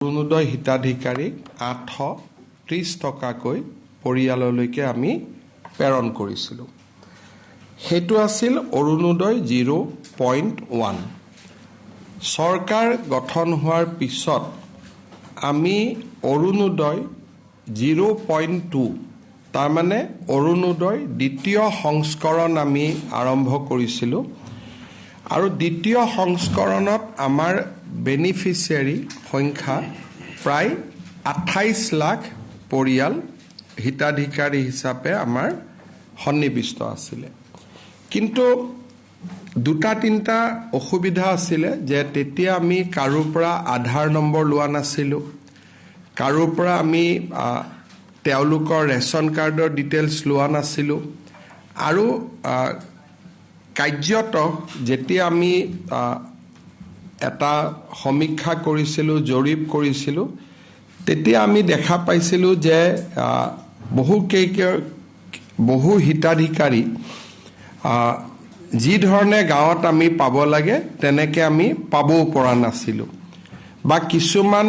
অৰুণোদয় হিতাধিকাৰীক 830 টকাকৈ পৰিয়াললৈকে আমি প্ৰেৰণ কৰিছিলোঁ। সেইটো আছিল অৰুণোদয় 0.1। চৰকাৰ গঠন হোৱাৰ পিছত আমি অৰুণোদয় 0.2 তাৰমানে অৰুণোদয় দ্বিতীয় সংস্কৰণ আমি আৰম্ভ কৰিছিলোঁ। আৰু দ্বিতীয় সংস্কৰণত আমাৰ বেনিফিচিয়াৰী সংখ্যা প্ৰায় 28 লাখ পৰিয়াল হিতাধিকাৰী হিচাপে আমাৰ সন্নিৱিষ্ট আছিলে। কিন্তু দুটা তিনিটা অসুবিধা আছিলে যে তেতিয়া আমি কাৰোৰ পৰা আধাৰ নম্বৰ লোৱা নাছিলোঁ, কাৰোৰ পৰা আমি তেওঁলোকৰ ৰেচন কাৰ্ডৰ ডিটেইলছ লোৱা নাছিলোঁ। আৰু কাৰ্যত যেতিয়া আমি এটা সমীক্ষা কৰিছিলোঁ, জৰীপ কৰিছিলোঁ, তেতিয়া আমি দেখা পাইছিলোঁ যে বহু হিতাধিকাৰী যি ধৰণে গাঁৱত আমি পাব লাগে তেনেকৈ আমি পাবও পৰা নাছিলোঁ, বা কিছুমান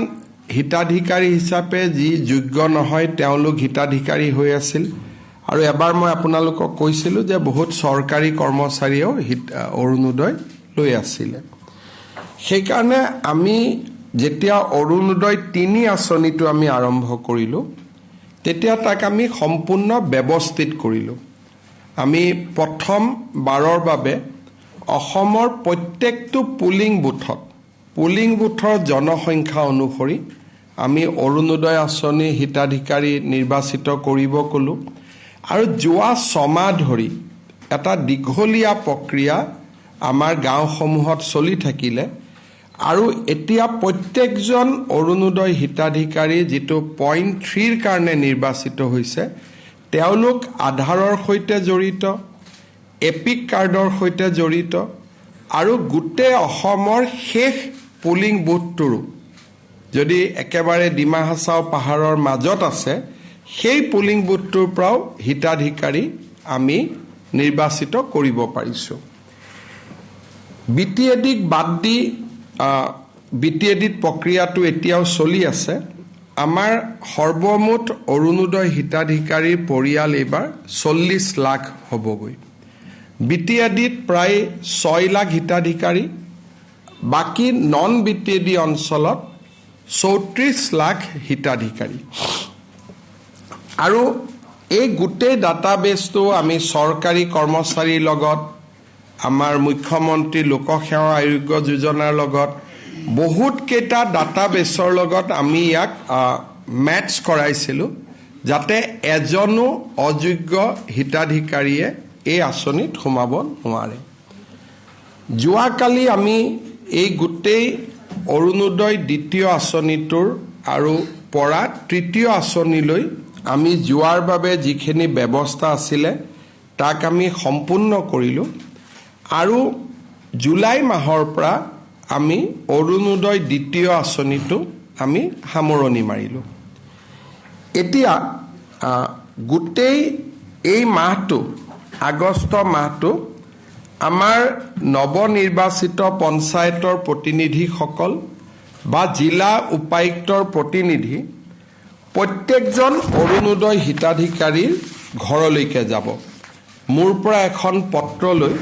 হিতাধিকাৰী হিচাপে যি যোগ্য নহয় তেওঁলোক হিতাধিকাৰী হৈ আছিল। আৰু এবাৰ মই আপোনালোকক কৈছিলোঁ যে বহুত চৰকাৰী কৰ্মচাৰীয়েও অৰুণোদয় লৈ আছিলে। সেইকাৰণে আমি যেতিয়া অৰুণোদয় 3 আঁচনিটো আমি আৰম্ভ কৰিলোঁ, তেতিয়া তাক আমি সম্পূৰ্ণ ব্যৱস্থিত কৰিলোঁ। আমি প্ৰথম বাৰৰ বাবে অসমৰ প্ৰত্যেকটো পুলিং বুথৰ জনসংখ্যা অনুসৰি আমি অৰুণোদয় আঁচনি হিতাধিকাৰী নিৰ্বাচিত কৰিব ক'লোঁ। আৰু যোৱা 6 মাহ ধৰি এটা দীঘলীয়া প্ৰক্ৰিয়া আমাৰ গাঁওসমূহত চলি থাকিলে। আৰু এতিয়া প্ৰত্যেকজন অৰুণোদয় হিতাধিকাৰী যিটো পইণ্ট 3ৰ কাৰণে নিৰ্বাচিত হৈছে, তেওঁলোক আধাৰৰ সৈতে জড়িত, এপিক কাৰ্ডৰ সৈতে জড়িত, আৰু গোটেই অসমৰ শেষ পুলিং বুথটোৰো যদি একেবাৰে ডিমা হাছাও পাহাৰৰ মাজত আছে, সেই পুলিং বুথটোৰ পৰাও হিতাধিকাৰী আমি নিৰ্বাচিত কৰিব পাৰিছোঁ। BTADক বাদ দি BTADত প্ৰক্ৰিয়াটো এতিয়াও চলি আছে। আমাৰ সৰ্বমুঠ অৰুণোদয় হিতাধিকাৰীৰ পৰিয়াল এইবাৰ 40 লাখ হ'বগৈ। BTADত প্ৰায় 6 লাখ হিতাধিকাৰী, বাকী নন BTAD অঞ্চলত 34 লাখ হিতাধিকাৰী। আৰু এই গোটেই ডাটাবেছটো আমি চৰকাৰী কৰ্মচাৰীৰ লগত, আমাৰ মুখ্যমন্ত্ৰী লোকসেৱা আৰোগ্য যোজনাৰ লগত, বহুত কেইটা ডাটাবেছৰ লগত আমি ইয়াক মেটচ কৰাইছিলোঁ, যাতে এজনো অযোগ্য হিতাধিকাৰীয়ে এই আঁচনিত সোমাব নোৱাৰে। যোৱাকালি আমি এই গোটেই অৰুণোদয় দ্বিতীয় আঁচনিটোৰ আৰু পৰা তৃতীয় আঁচনিলৈ আমি যোৱাৰ বাবে যিখিনি ব্যৱস্থা আছিলে তাক আমি সম্পূৰ্ণ কৰিলোঁ। আৰু জুলাই মাহৰ পৰা আমি অৰুণোদয় দ্বিতীয় আঁচনিটো আমি সামৰণি মাৰিলোঁ। এতিয়া গোটেই এই মাহটো, আগষ্ট মাহটো, আমাৰ নৱনিৰ্বাচিত পঞ্চায়তৰ প্ৰতিনিধিসকল বা জিলা উপায়ুক্তৰ প্ৰতিনিধি প্ৰত্যেকজন অৰুণোদয় হিতাধিকাৰীৰ ঘৰলৈকে যাব। মোৰ পৰা এখন পত্ৰ লৈ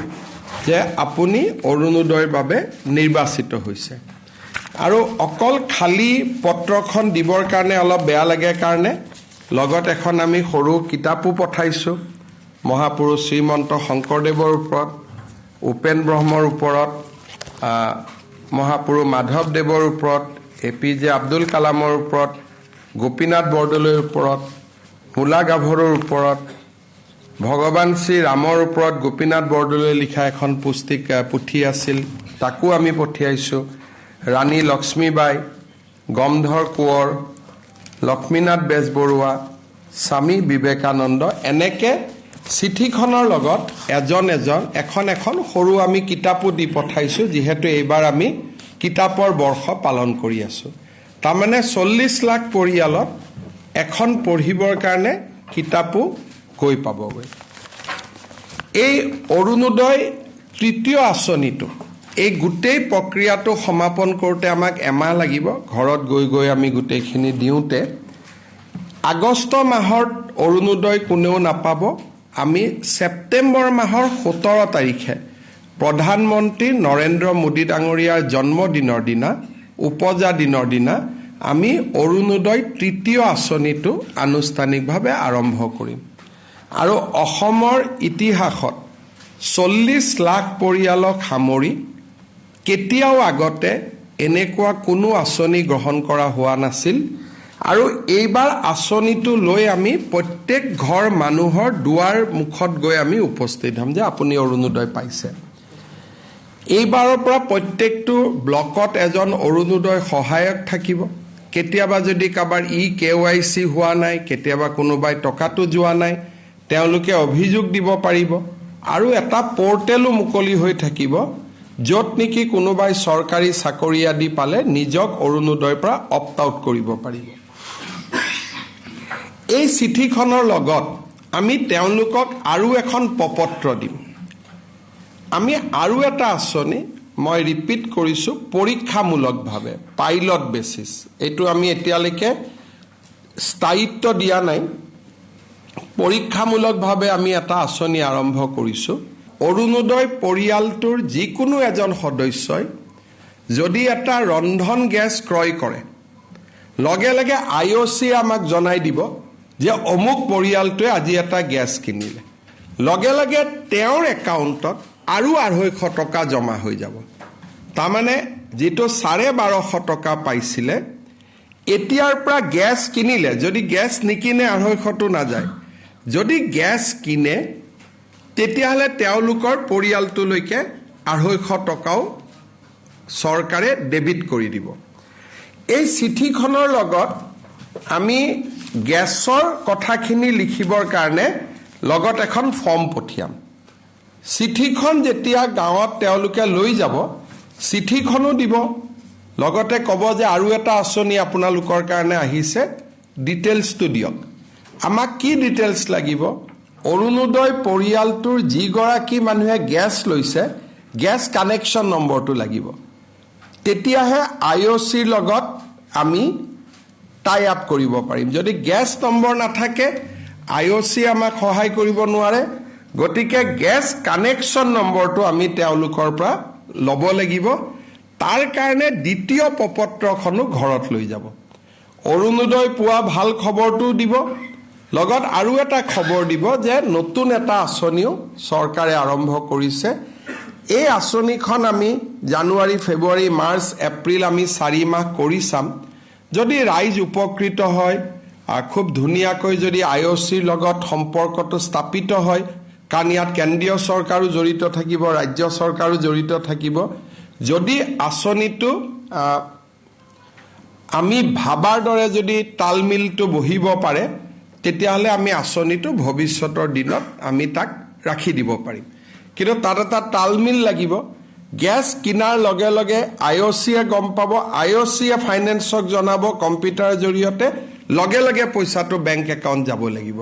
যে আপুনি অৰুণোদয়ৰ বাবে নিৰ্বাচিত হৈছে। আৰু অকল খালী পত্ৰখন দিবৰ কাৰণে অলপ বেয়া লাগে কাৰণে লগত এখন আমি সৰু কিতাপো পঠাইছোঁ। মহাপুৰুষ শ্ৰীমন্ত শংকৰদেৱৰ ওপৰত, উপেন ব্ৰহ্মৰ ওপৰত, মহাপুৰুষ মাধৱদেৱৰ ওপৰত, APJ আব্দুল কালামৰ ওপৰত, গোপীনাথ বৰদলৈৰ ওপৰত, মূলা গাভৰুৰ ওপৰত, ভগৱান শ্ৰী ৰামৰ ওপৰত গোপীনাথ বৰদলৈ লিখা এখন পুথি আছিল, তাকো আমি পঠিয়াইছোঁ। ৰাণী লক্ষ্মীবাই, গমধৰ কোঁৱৰ, লক্ষ্মীনাথ বেজবৰুৱা, স্বামী বিবেকানন্দ, এনেকৈ চিঠিখনৰ লগত এখন সৰু আমি কিতাপো দি পঠাইছোঁ, যিহেতু এইবাৰ আমি কিতাপৰ বৰ্ষ পালন কৰি আছোঁ। তাৰমানে 40 লাখ পৰিয়ালত এখন পঢ়িবৰ কাৰণে কিতাপো গৈ পাবগৈ। এই অৰুণোদয় তৃতীয় আঁচনিটো, এই গোটেই প্ৰক্ৰিয়াটো সমাপন কৰোঁতে আমাক এমাহ লাগিব ঘৰত গৈ গৈ আমি গোটেইখিনি দিওঁতে আগষ্ট মাহত অৰুণোদয় কোনেও নাপাব আমি ছেপ্টেম্বৰ মাহৰ 17 তাৰিখে প্ৰধানমন্ত্ৰী নৰেন্দ্ৰ মোদী ডাঙৰীয়াৰ জন্মদিনৰ দিনা উপজা দিনৰ দিনা আমি অৰুণোদয় তৃতীয় আঁচনিটো আনুষ্ঠানিকভাৱে আৰম্ভ কৰিম আৰু অসমৰ ইতিহাসত 40 লাখ পৰিয়ালক সামৰি কেতিয়াও আগতে এনেকুৱা কোনো আঁচনি গ্ৰহণ কৰা হোৱা নাছিল আৰু এইবাৰ আঁচনিটো লৈ আমি প্ৰত্যেক ঘৰ মানুহৰ দুৱাৰ মুখত গৈ আমি উপস্থিত হ'ম যে আপুনি অৰুণোদয় পাইছে এইবাৰৰ পৰা প্ৰত্যেকটো ব্লকত এজন অৰুণোদয় সহায়ক থাকিব কেতিয়াবা যদি কাবাৰ KYC হোৱা নাই কেতিয়াবা কোনোবাই টকাটো যোৱা নাই তেওঁলোকে অভিযোগ দিব পাৰিব আৰু এটা পৰ্টেলো মুকলি হৈ থাকিব য'ত নেকি কোনোবাই চৰকাৰী চাকৰি আদি পালে নিজক অৰুণোদয়ৰ পৰা অপ্ট আউট কৰিব পাৰিব এই চিঠিখনৰ লগত আমি তেওঁলোকক আৰু এখন প্ৰপত্ৰ দিম আমি আৰু এটা আঁচনি মই ৰিপিট কৰিছোঁ পৰীক্ষামূলকভাৱে পাইলট বেচিছ এইটো আমি এতিয়ালৈকে স্থায়িত্ব দিয়া নাই পৰীক্ষামূলকভাৱে আমি এটা আঁচনি আৰম্ভ কৰিছোঁ অৰুণোদয় পৰিয়ালটোৰ যিকোনো এজন সদস্যই যদি এটা ৰন্ধন গেছ ক্ৰয় কৰে লগে লগে IOC আমাক জনাই দিব যে অমুক পৰিয়ালটোৱে আজি এটা গেছ কিনিলে লগে লগে তেওঁৰ একাউণ্টত আৰু 250 টকা জমা হৈ যাব তাৰমানে যেটো 1250 টকা পাইছিলে এতিয়াৰ পৰা গেছ কিনিলে যদি গেছ নিকিনে 250 টো না যায় যদি গেছ কিনে তেতিয়াহলে তেওঁলোকৰ পৰিয়ালটোলৈকে 250 টকাও চৰকাৰে ডেবিট কৰি দিব এই চিঠিখনৰ লগত আমি গেছৰ কথাখিনি লিখিবৰ কাৰণে লগত এখন ফৰ্ম পঠিয়াম চিঠিখন যেতিয়া গাঁৱত তেওঁলোকে লৈ যাব চিঠিখনো দিব লগতে ক'ব যে আৰু এটা আঁচনি আপোনালোকৰ কাৰণে আহিছে ডিটেইলছটো দিয়ক আমাক কি ডিটেইলছ লাগিব অৰুণোদয় পৰিয়ালটোৰ যিগৰাকী মানুহে গেছ লৈছে গেছ কানেকশ্যন নম্বৰটো লাগিব তেতিয়াহে IOCৰ লগত আমি টাই আপ কৰিব পাৰিম যদি গেছ নম্বৰ নাথাকে IOC আমাক সহায় কৰিব নোৱাৰে গতিকে গেছ কানেকশ্যন নম্বৰটো আমি তেওঁলোকৰ পৰা ল'ব লাগিব তাৰ কাৰণে দ্বিতীয় প্ৰপত্ৰখনো ঘৰত লৈ যাব অৰুণোদয় পোৱা ভাল খবৰটো দিব লগত আৰু এটা খবৰ দিব যে নতুন এটা আঁচনিও চৰকাৰে আৰম্ভ কৰিছে এই আঁচনিখন আমি জানুৱাৰী ফেব্ৰুৱাৰী মাৰ্চ এপ্ৰিল আমি 4 মাহ কৰি চাম যদি ৰাইজ উপকৃত হয় খুব ধুনীয়াকৈ যদি IOCৰ লগত সম্পৰ্কটো স্থাপিত হয় কাৰণ ইয়াত কেন্দ্ৰীয় চৰকাৰো জড়িত থাকিব ৰাজ্য চৰকাৰো জড়িত থাকিব যদি আঁচনিটো আমি ভাবাৰ দৰে যদি তালমিলটো বহিব পাৰে তেতিয়াহলে আমি আঁচনিটো ভৱিষ্যতৰ দিনত আমি তাক ৰাখি দিব পাৰিম কিন্তু তাত এটা তালমিল লাগিব গেছ কিনাৰ লগে লগে IOCয়ে গম পাব IOCয়ে ফাইনেন্সক জনাব কম্পিউটাৰৰ জৰিয়তে লগে লগে পইচাটো বেংক একাউণ্ট যাব লাগিব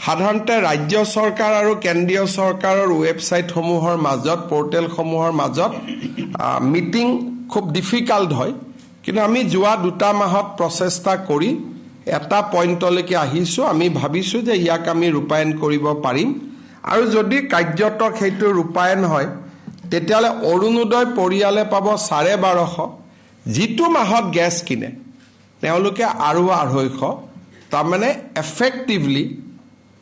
সাধাৰণতে ৰাজ্য চৰকাৰ আৰু কেন্দ্ৰীয় চৰকাৰৰ ৱেবছাইটসমূহৰ মাজত পৰ্টেলসমূহৰ মাজত মিটিং খুব ডিফিকাল্ট হয় কিন্তু আমি যোৱা 2 মাহত প্ৰচেষ্টা কৰি এটা পইণ্টলৈকে আহিছোঁ আমি ভাবিছোঁ যে ইয়াক আমি ৰূপায়ণ কৰিব পাৰিম আৰু যদি কাৰ্যত সেইটো ৰূপায়ণ হয় তেতিয়াহলে অৰুণোদয় পৰিয়ালে পাব 1250 যিটো মাহত গেছ কিনে তেওঁলোকে আৰু 250 তাৰমানে এফেক্টিভলি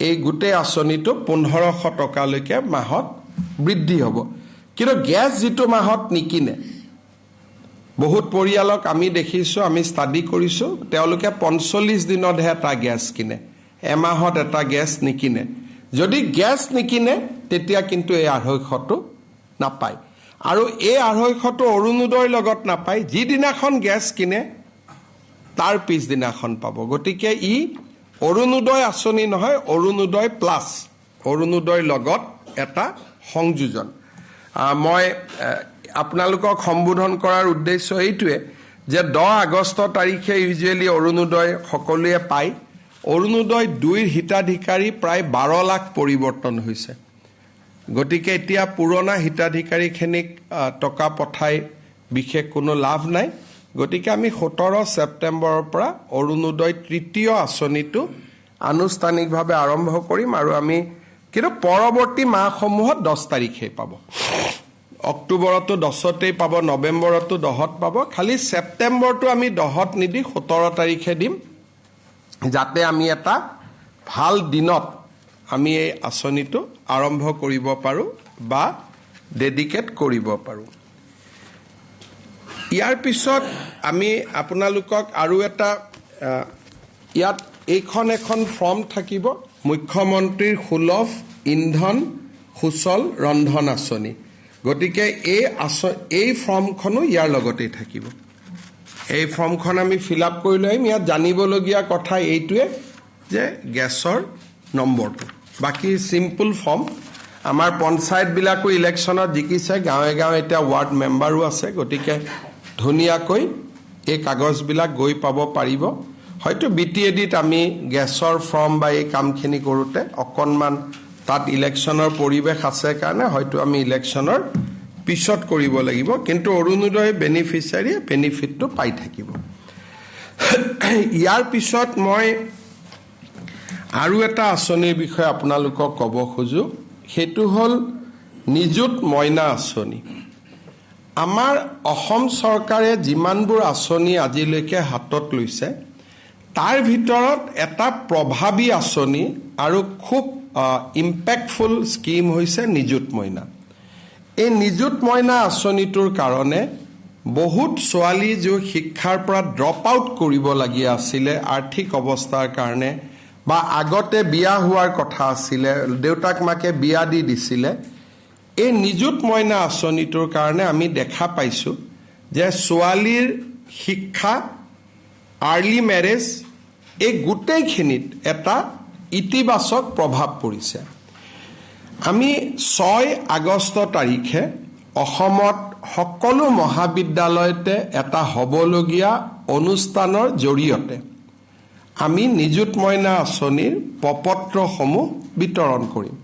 এই গোটেই আঁচনিটো 1500 টকালৈকে মাহত বৃদ্ধি হ'ব কিন্তু গেছ যিটো মাহত নিকিনে বহুত পৰিয়ালক আমি দেখিছোঁ আমি ষ্টাডি কৰিছোঁ তেওঁলোকে 45 দিনতহে এটা গেছ কিনে এমাহত এটা গেছ নিকিনে যদি গেছ নিকিনে তেতিয়া কিন্তু এই 250টো নাপায় আৰু এই 250টো অৰুণোদয়ৰ লগত নাপায় যিদিনাখন গেছ কিনে তাৰ পিছদিনাখন পাব গতিকে ই অৰুণোদয় আঁচনি নহয় অৰুণোদয় প্লাছ অৰুণোদয়ৰ লগত এটা সংযোজন মই আপোনালোকক সম্বোধন কৰাৰ উদ্দেশ্য এইটোৱে যে 10 আগষ্ট তাৰিখে ইউজুৱেলি অৰুণোদয় সকলোৱে পায় অৰুণোদয় 2ৰ হিতাধিকাৰী প্ৰায় 12 লাখ পৰিৱৰ্তন হৈছে গতিকে এতিয়া পুৰণা হিতাধিকাৰীখিনিক টকা পঠাই বিশেষ কোনো লাভ নাই। গতিকে আমি 17 ছেপ্টেম্বৰৰ পৰা অৰুণোদয় তৃতীয় আঁচনিটো আনুষ্ঠানিকভাৱে আৰম্ভ কৰিম আৰু আমি কিন্তু পৰৱৰ্তী মাহসমূহত 10 তাৰিখে পাব। অক্টোবৰতো 10তেই পাব, নৱেম্বৰতো 10ত পাব। খালি ছেপ্টেম্বৰটো আমি 10ত নিদি 17 তাৰিখে দিম, যাতে আমি এটা ভাল দিনত আমি এই আঁচনিটো আৰম্ভ কৰিব পাৰোঁ বা ডেডিকেট কৰিব পাৰোঁ। ইয়াৰ পিছত আমি আপোনালোকক আৰু এটা ইয়াত এইখন এখন ফৰ্ম থাকিব, মুখ্যমন্ত্ৰীৰ সুলভ ইন্ধন সুচল ৰন্ধন আঁচনি। গতিকে এই ফৰ্মখনো ইয়াৰ লগতেই থাকিব। এই ফৰ্মখন আমি ফিল আপ কৰি লৈ আহিম। ইয়াত জানিবলগীয়া কথা এইটোৱে যে গেছৰ নম্বৰটো, বাকী চিম্পল ফৰ্ম। আমাৰ পঞ্চায়তবিলাকো ইলেকশ্যনত জিকিছে, গাঁৱে গাঁৱে এতিয়া ৱাৰ্ড মেম্বাৰো আছে। গতিকে ধুনীয়াকৈ এই কাগজবিলাক গৈ পাব পাৰিব। হয়তো BTADত আমি গেছৰ ফৰ্ম বা এই কামখিনি কৰোঁতে অকণমান তাত ইলেকশ্যনৰ পৰিৱেশ আছে কাৰণে হয়তো আমি ইলেকশ্যনৰ পিছত কৰিব লাগিব, কিন্তু অৰুণোদয় বেনিফিচিয়াৰীয়ে বেনিফিটটো পাই থাকিব। ইয়াৰ পিছত মই আৰু এটা আঁচনিৰ বিষয়ে আপোনালোকক ক'ব খোজোঁ, সেইটো হ'ল নিযুত মইনা আঁচনি। আমাৰ অসম চৰকাৰে যিমানবোৰ আঁচনি আজিলৈকে হাতত লৈছে, তাৰ ভিতৰত এটা প্ৰভাৱী আঁচনি আৰু খুব ইম্পেক্টফুল স্কিম হৈছে নিযুত মইনা। এই নিযুত মইনা আঁচনিটোৰ কাৰণে বহুত ছোৱালী যি শিক্ষাৰ পৰা ড্ৰপ আউট কৰিবলগীয়া আছিলে আৰ্থিক অৱস্থাৰ কাৰণে, বা আগতে বিয়া হোৱাৰ কথা আছিলে, দেউতাক মাকে বিয়া দি দিছিলে, এই নিযুত মইনা আঁচনিটোৰ কাৰণে আমি দেখা পাইছোঁ যে ছোৱালীৰ শিক্ষা, আৰ্লি মেৰেজ, এই গোটেইখিনিত এটা ইতিবাচক প্ৰভাৱ পৰিছে। আমি 6 আগষ্ট তাৰিখে অসমত সকলো মহাবিদ্যালয়তে এটা হ'বলগীয়া অনুষ্ঠানৰ জৰিয়তে আমি নিযুত মইনা আঁচনিৰ প্ৰপত্ৰসমূহ বিতৰণ কৰিম।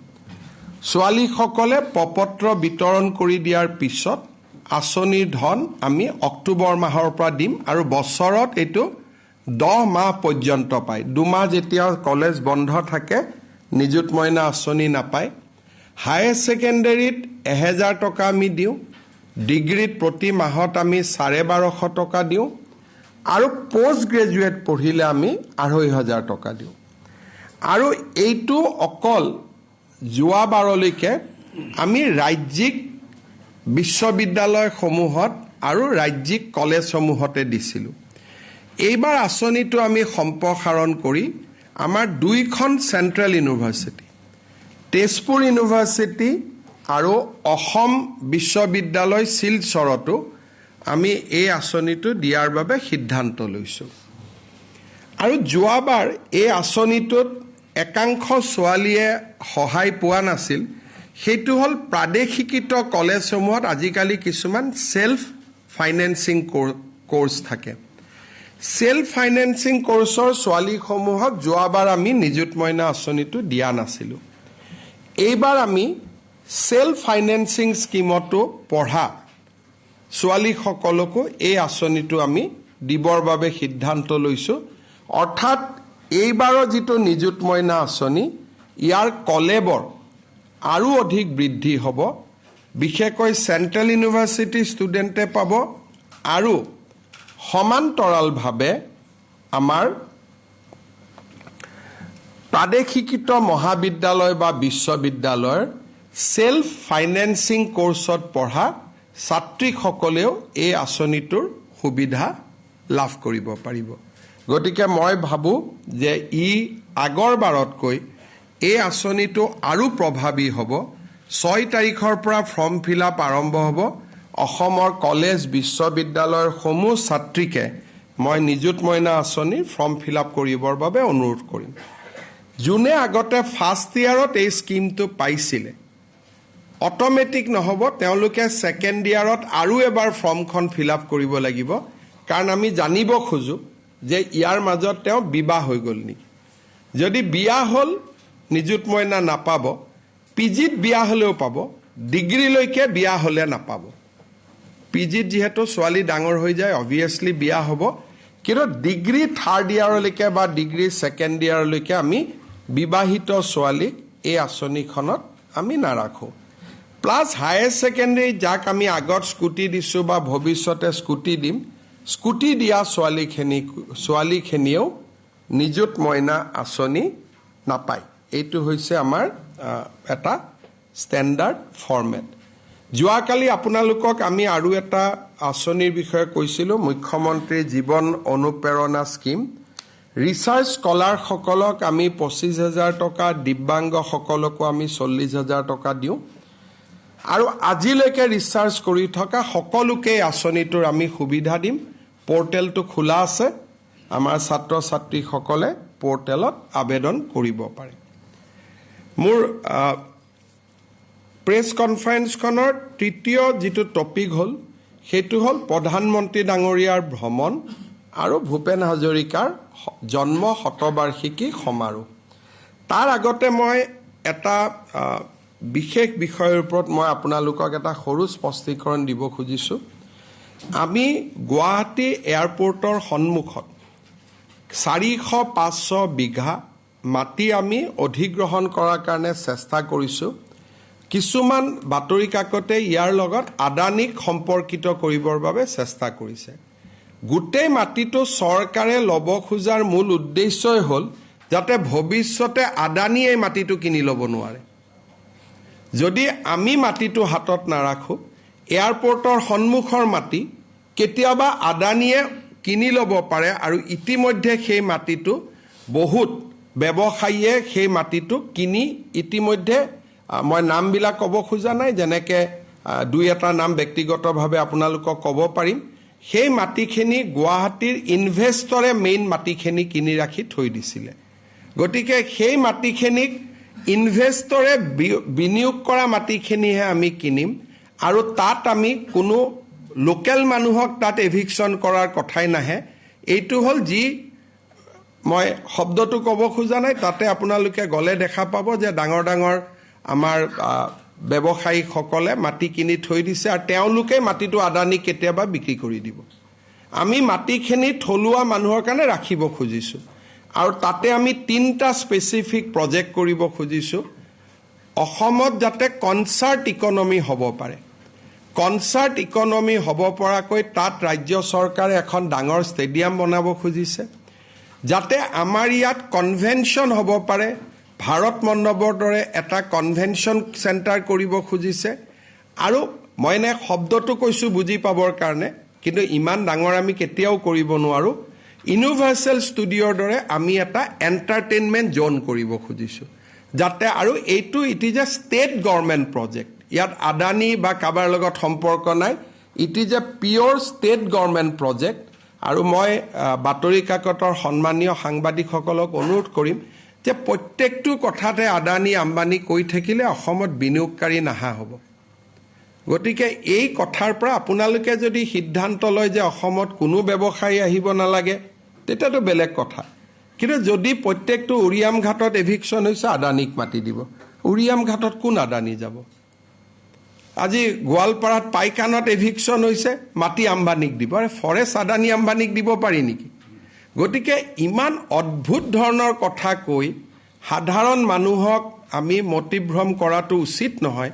ছোৱালীসকলে প্ৰপত্ৰ বিতৰণ কৰি দিয়াৰ পিছত আঁচনিৰ ধন আমি অক্টোবৰ মাহৰ পৰা দিম আৰু বছৰত এইটো 10 মাহ পৰ্যন্ত পায়। 2 মাহ যেতিয়া কলেজ বন্ধ থাকে নিযুত মইনা আঁচনি নাপায়। হায়াৰ ছেকেণ্ডেৰীত 1000 টকা আমি দিওঁ, ডিগ্ৰীত প্ৰতি মাহত আমি 1250 টকা দিওঁ, আৰু পষ্ট গ্ৰেজুৱেট পঢ়িলে আমি 2500 টকা দিওঁ। আৰু এইটো অকল যোৱাবাৰলৈকে আমি ৰাজ্যিক বিশ্ববিদ্যালয়সমূহত আৰু ৰাজ্যিক কলেজসমূহতে দিছিলোঁ। এইবাৰ আঁচনিটো আমি সম্প্ৰসাৰণ কৰি আমাৰ 2খন চেণ্ট্ৰেল ইউনিভাৰ্চিটি, তেজপুৰ ইউনিভাৰ্চিটি আৰু অসম বিশ্ববিদ্যালয় শিলচৰতো আমি এই আঁচনিটো দিয়াৰ বাবে সিদ্ধান্ত লৈছোঁ। আৰু যোৱাবাৰ এই আঁচনিটোত একাংশ ছোৱালীয়ে সহায় পোৱা নাছিল, সেইটো হ'ল প্ৰাদেশিকৃত কলেজসমূহত আজিকালি কিছুমান ছেল্ফ ফাইনেন্সিং কোৰ্চ থাকে। ছেল্ফ ফাইনেন্সিং কোৰ্চৰ ছোৱালীসমূহক যোৱাবাৰ আমি নিযুত মইনা আঁচনিটো দিয়া নাছিলোঁ। এইবাৰ আমি ছেল্ফ ফাইনেন্সিং স্কিমতো পঢ়া ছোৱালীসকলকো এই আঁচনিটো আমি দিবৰ বাবে সিদ্ধান্ত লৈছোঁ। অৰ্থাৎ এইবাৰৰ যিটো নিযুত মইনা আঁচনি, ইয়াৰ কলেবৰ আৰু অধিক বৃদ্ধি হ'ব। বিশেষকৈ চেণ্ট্ৰেল ইউনিভাৰ্চিটিৰ ষ্টুডেণ্টে পাব আৰু সমান্তৰালভাৱে আমাৰ প্ৰাদেশিকৃত মহাবিদ্যালয় বা বিশ্ববিদ্যালয়ৰ ছেল্ফ ফাইনেন্সিং কোৰ্চত পঢ়া ছাত্ৰীসকলেও এই আঁচনিটোৰ সুবিধা লাভ কৰিব পাৰিব। গতিকে মই ভাবোঁ যে ই আগৰবাৰতকৈ এই আঁচনিটো আৰু প্ৰভাৱী হ'ব। 6 তাৰিখৰ পৰা ফৰ্ম ফিল আপ আৰম্ভ হ'ব। অসমৰ কলেজ বিশ্ববিদ্যালয়ৰ সমূহ ছাত্ৰীকে মই নিযুত মইনা আঁচনিৰ ফৰ্ম ফিল আপ কৰিবৰ বাবে অনুৰোধ কৰিম। যোনে আগতে ফাৰ্ষ্ট ইয়াৰত এই স্কিমটো পাইছিলে, অট'মেটিক নহ'ব, তেওঁলোকে ছেকেণ্ড ইয়াৰত আৰু এবাৰ ফৰ্মখন ফিল আপ কৰিব লাগিব, কাৰণ আমি জানিব খোজোঁ যে ইয়াৰ মাজত তেওঁ বিবাহ হৈ গ'ল নেকি। যদি বিয়া হ'ল নিযুত মইনা নাপাব, পিজিত বিয়া হ'লেও পাব, ডিগ্ৰীলৈকে বিয়া হ'লে নাপাব। পিজিত যিহেতু ছোৱালী ডাঙৰ হৈ যায় অবভিয়াছলি বিয়া হ'ব, কিন্তু ডিগ্ৰী থাৰ্ড ইয়াৰলৈকে বা ডিগ্ৰী ছেকেণ্ড ইয়াৰলৈকে আমি বিবাহিত ছোৱালীক এই আঁচনিখনত আমি নাৰাখোঁ। প্লাছ হায়াৰ ছেকেণ্ডেৰী যাক আমি আগত স্কুটি দিছোঁ বা ভৱিষ্যতে স্কুটি দিম, স্কুটি দিয়া ছোৱালীখিনিয়েও নিযুত মইনা আঁচনি নাপায়। এইটো হৈছে আমাৰ এটা ষ্টেণ্ডাৰ্ড ফৰ্মেট। যোৱাকালি আপোনালোকক আমি আৰু এটা আঁচনিৰ বিষয়ে কৈছিলোঁ, মুখ্যমন্ত্ৰী জীৱন অনুপ্ৰেৰণা স্কীম। ৰিচাৰ্চ স্কলাৰসকলক আমি 25,000 টকা, দিব্যাংগসকলকো আমি 40,000 টকা দিওঁ। আৰু আজিলৈকে ৰিচাৰ্চ কৰি থকা সকলোকে আঁচনিটোৰ আমি সুবিধা দিম। পৰ্টেলটো খোলা আছে, আমাৰ ছাত্ৰ ছাত্ৰীসকলে পৰ্টেলত আবেদন কৰিব পাৰে। মোৰ প্ৰেছ কনফাৰেন্সখনৰ তৃতীয় যিটো টপিক হ'ল সেইটো হ'ল প্ৰধানমন্ত্ৰী ডাঙৰীয়াৰ ভ্ৰমণ আৰু ভূপেন হাজৰিকাৰ জন্ম শতবাৰ্ষিকী সমাৰোহ। তাৰ আগতে মই এটা বিশেষ বিষয়ৰ ওপৰত মই আপোনালোকক এটা সৰু স্পষ্টীকৰণ দিব খুজিছোঁ। আমি গুৱাহাটী এয়াৰপৰ্টৰ সন্মুখত 400-500 বিঘা মাটি আমি অধিগ্ৰহণ কৰাৰ কাৰণে চেষ্টা কৰিছোঁ। কিছুমান বাতৰি কাকতে ইয়াৰ লগত আদানীক সম্পৰ্কিত কৰিবৰ বাবে চেষ্টা কৰিছে। গোটেই মাটিটো চৰকাৰে ল'ব খোজাৰ মূল উদ্দেশ্যই হ'ল যাতে ভৱিষ্যতে আদানী এই মাটিটো কিনি ল'ব নোৱাৰে। যদি আমি মাটিটো হাতত নাৰাখোঁ, এয়াৰপৰ্টৰ সন্মুখৰ মাটি কেতিয়াবা আদানীয়ে কিনি ল'ব পাৰে আৰু ইতিমধ্যে সেই মাটিটো বহুত ব্যৱসায়ীয়ে সেই মাটিটো কিনি ইতিমধ্যে, মই নামবিলাক ক'ব খোজা নাই, যেনেকৈ দুই এটা নাম ব্যক্তিগতভাৱে আপোনালোকক ক'ব পাৰিম। সেই মাটিখিনি গুৱাহাটীৰ ইনভেষ্টৰে মেইন মাটিখিনি কিনি ৰাখি থৈ দিছিলে। গতিকে সেই মাটিখিনিক ইনভেষ্টৰে বিনিয়োগ কৰা মাটিখিনিহে আমি কিনিম আৰু তাত আমি কোনো লোকেল মানুহক তাত এভিকশ্যন কৰাৰ কথাই নাহে। এইটো হ'ল যি মই শব্দটো ক'ব খোজা নাই, তাতে আপোনালোকে গ'লে দেখা পাব যে ডাঙৰ ডাঙৰ আমাৰ ব্যৱসায়ীসকলে মাটি কিনি থৈ দিছে আৰু তেওঁলোকে মাটিটো আদানীক কেতিয়াবা বিক্ৰী কৰি দিব। আমি মাটিখিনি থলুৱা মানুহৰ কাৰণে ৰাখিব খুজিছোঁ আৰু তাতে আমি 3টা স্পেচিফিক প্ৰজেক্ট কৰিব খুজিছোঁ। অসমত যাতে কনচাৰ্ট ইকনমি হ'ব পাৰে, কনচাৰ্ট ইকনমি হ'ব পৰাকৈ তাত ৰাজ্য চৰকাৰে এখন ডাঙৰ ষ্টেডিয়াম বনাব খুজিছে, যাতে আমাৰ ইয়াত কনভেনশ্যন হ'ব পাৰে। ভাৰত মণ্ডপৰ দৰে এটা কনভেনশ্যন চেণ্টাৰ কৰিব খুজিছে। আৰু মই এনে শব্দটো কৈছোঁ বুজি পাবৰ কাৰণে, কিন্তু ইমান ডাঙৰ আমি কেতিয়াও কৰিব নোৱাৰোঁ। ইউনিভাৰ্চেল ষ্টুডিঅ'ৰ দৰে আমি এটা এণ্টাৰটেইনমেণ্ট জ'ন কৰিব খুজিছোঁ, যাতে আৰু এইটো it is a state government project. ইয়াত আদানী বা কাৰোবাৰ লগত সম্পৰ্ক নাই, it is a pure state government project. আৰু মই বাতৰি কাকতৰ সন্মানীয় সাংবাদিকসকলক অনুৰোধ কৰিম যে প্ৰত্যেকটো কথাতে আদানী আম্বানী কৈ থাকিলে অসমত বিনিয়োগকাৰী নাহা হ'ব। গতিকে এই কথাৰ পৰা আপোনালোকে যদি সিদ্ধান্ত লয় যে অসমত কোনো ব্যৱসায়ী আহিব নালাগে, তেতিয়াতো বেলেগ কথা। কিন্তু যদি প্ৰত্যেকটো উৰিয়াম ঘাটত এভিকশ্যন হৈছে, আদানীক মাতি দিব। উৰিয়াম ঘাটত কোন আদানী যাব? আজি গোৱালপাৰাত পাইকানত এভিকশ্যন হৈছে, মাটি আম্বানীক দিব। আৰে ফৰেষ্ট আদানী আম্বানীক দিব পাৰি নেকি? গতিকে ইমান অদ্ভুত ধৰণৰ কথা কৈ সাধাৰণ মানুহক আমি মতিভ্ৰম কৰাটো উচিত নহয়।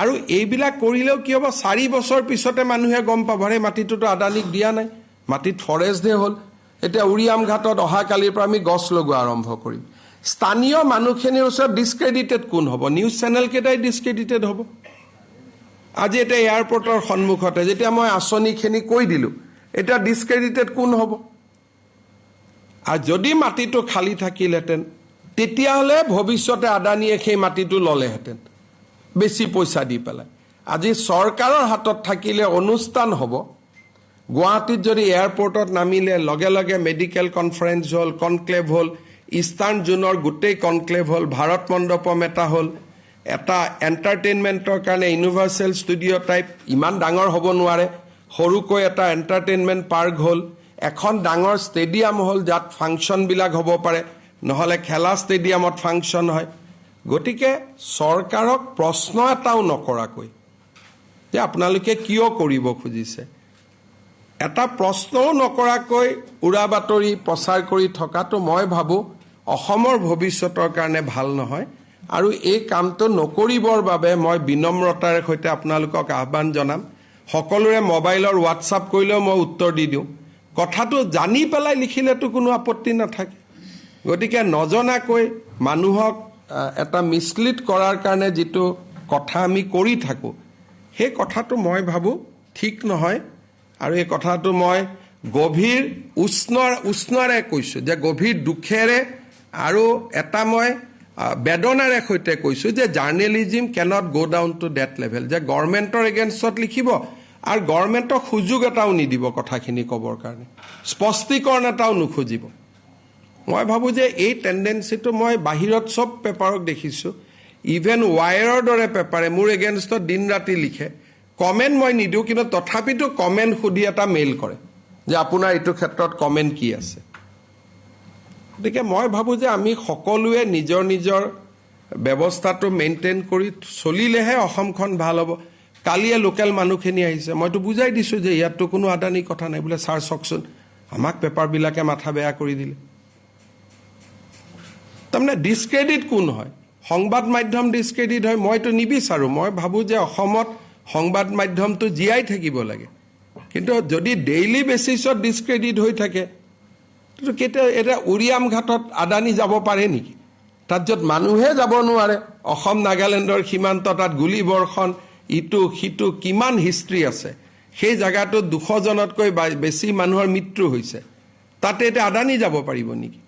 আৰু এইবিলাক কৰিলেও কি হ'ব, 4 বছৰ পিছতে মানুহে গম পাব এই মাটিটোতো আদানীক দিয়া নাই, মাটিত ফৰেষ্টহে হ'ল। এতিয়া উৰিয়াম ঘাটত অহাকালিৰ পৰা আমি গছ লগোৱা আৰম্ভ কৰিম। স্থানীয় মানুহখিনিৰ ওচৰত ডিছক্ৰেডিটেড কোন হ'ব? নিউজ চেনেলকেইটাই ডিছক্ৰেডিটেড হ'ব। আজি এতিয়া এয়াৰপৰ্টৰ সন্মুখতে যেতিয়া মই আঁচনিখিনি কৈ দিলোঁ, এতিয়া ডিছক্ৰেডিটেড কোন হ'ব? আৰু যদি মাটিটো খালী থাকিলহেঁতেন, তেতিয়াহ'লে ভৱিষ্যতে আদানীয়ে সেই মাটিটো ল'লেহেঁতেন বেছি পইচা দি পেলাই। আজি চৰকাৰৰ হাতত থাকিলে অনুষ্ঠান হ'ব। গুৱাহাটীত যদি এয়াৰপৰ্টত নামিলে লগে লগে মেডিকেল কনফাৰেন্স হ'ল, কনক্লেভ হ'ল, ইষ্টাৰ্ণ জোনৰ গোটেই কনক্লেভ হ'ল, ভাৰত মণ্ডপম এটা হ'ল, এটা এণ্টাৰটেইনমেণ্টৰ কাৰণে ইউনিভাৰ্চেল ষ্টুডিঅ' টাইপ, ইমান ডাঙৰ হ'ব নোৱাৰে, সৰুকৈ এটা এণ্টাৰটেইনমেণ্ট পাৰ্ক হ'ল, এখন ডাঙৰ ষ্টেডিয়াম হ'ল যাত ফাংচনবিলাক হ'ব পাৰে, নহ'লে খেলা ষ্টেডিয়ামত ফাংচন হয়। গতিকে চৰকাৰক প্ৰশ্ন এটাও নকৰাকৈ যে আপোনালোকে কিয় কৰিব খুজিছে, এটা প্ৰশ্নও নকৰাকৈ উৰা বাতৰি প্ৰচাৰ কৰি থকাটো মই ভাবোঁ অসমৰ ভৱিষ্যতৰ কাৰণে ভাল নহয়। আৰু এই কামটো নকৰিবৰ বাবে মই বিনম্ৰতাৰে সৈতে আপোনালোকক আহ্বান জনাম। সকলোৰে মোবাইলৰ হোৱাটছআপ কৰিলেও মই উত্তৰ দি দিওঁ। কথাটো জানি পেলাই লিখিলেতো কোনো আপত্তি নাথাকে। গতিকে নজনাকৈ মানুহক এটা মিছলিড কৰাৰ কাৰণে যিটো কথা আমি কৰি থাকোঁ, সেই কথাটো মই ভাবোঁ ঠিক নহয়। আৰু এই কথাটো মই গভীৰ উষ্ণৰে কৈছোঁ, যে গভীৰ দুখেৰে আৰু এটা মই বেদনাৰে সৈতে কৈছোঁ যে জাৰ্নেলিজিম কেনট গ' ডাউন টু ডেট লেভেল, যে গভৰ্ণমেণ্টৰ এগেইনষ্টত লিখিব আৰু গভৰ্ণমেণ্টক সুযোগ এটাও নিদিব কথাখিনি ক'বৰ কাৰণে, স্পষ্টীকৰণ এটাও নুখুজিব। মই ভাবোঁ যে এই টেণ্ডেঞ্চিটো মই বাহিৰত চব পেপাৰক দেখিছোঁ, ইভেন ৱায়াৰৰ দৰে পেপাৰে মোৰ এগেইনষ্টত দিন ৰাতি লিখে, কমেণ্ট মই নিদিওঁ, কিন্তু তথাপিতো কমেণ্ট সুধি এটা মেইল কৰে যে আপোনাৰ এইটো ক্ষেত্ৰত কমেণ্ট কি আছে। গতিকে মই ভাবোঁ যে আমি সকলোৱে নিজৰ নিজৰ ব্যৱস্থাটো মেইনটেইন কৰি চলিলেহে অসমখন ভাল হ'ব। কালিয়ে লোকেল মানুহখিনি আহিছে, মইতো বুজাই দিছোঁ যে ইয়াততো কোনো আদানী কথা নাই। বোলে ছাৰ চাওকচোন, আমাক পেপাৰবিলাকে মাথা বেয়া কৰি দিলে। তাৰমানে ডিছক্ৰেডিট কোন হয়? সংবাদ মাধ্যম ডিছক্ৰেডিট হয়, মইতো নিবিচাৰোঁ। মই ভাবোঁ যে অসমত সংবাদ মাধ্যমটো জীয়াই থাকিব লাগে, কিন্তু যদি ডেইলি বেচিছত ডিছক্ৰেডিট হৈ থাকে, কেতিয়া এতিয়া উৰিয়াম ঘাটত আদানী যাব পাৰে নেকি? তাত য'ত মানুহে যাব নোৱাৰে, অসম নাগালেণ্ডৰ সীমান্ত, তাত গুলীবৰ্ষণ, ইটো সিটো কিমান হিষ্ট্ৰী আছে, সেই জেগাটোত 200জনতকৈ বেছি মানুহৰ মৃত্যু হৈছে, তাতে এতিয়া আদানী যাব পাৰিব নেকি?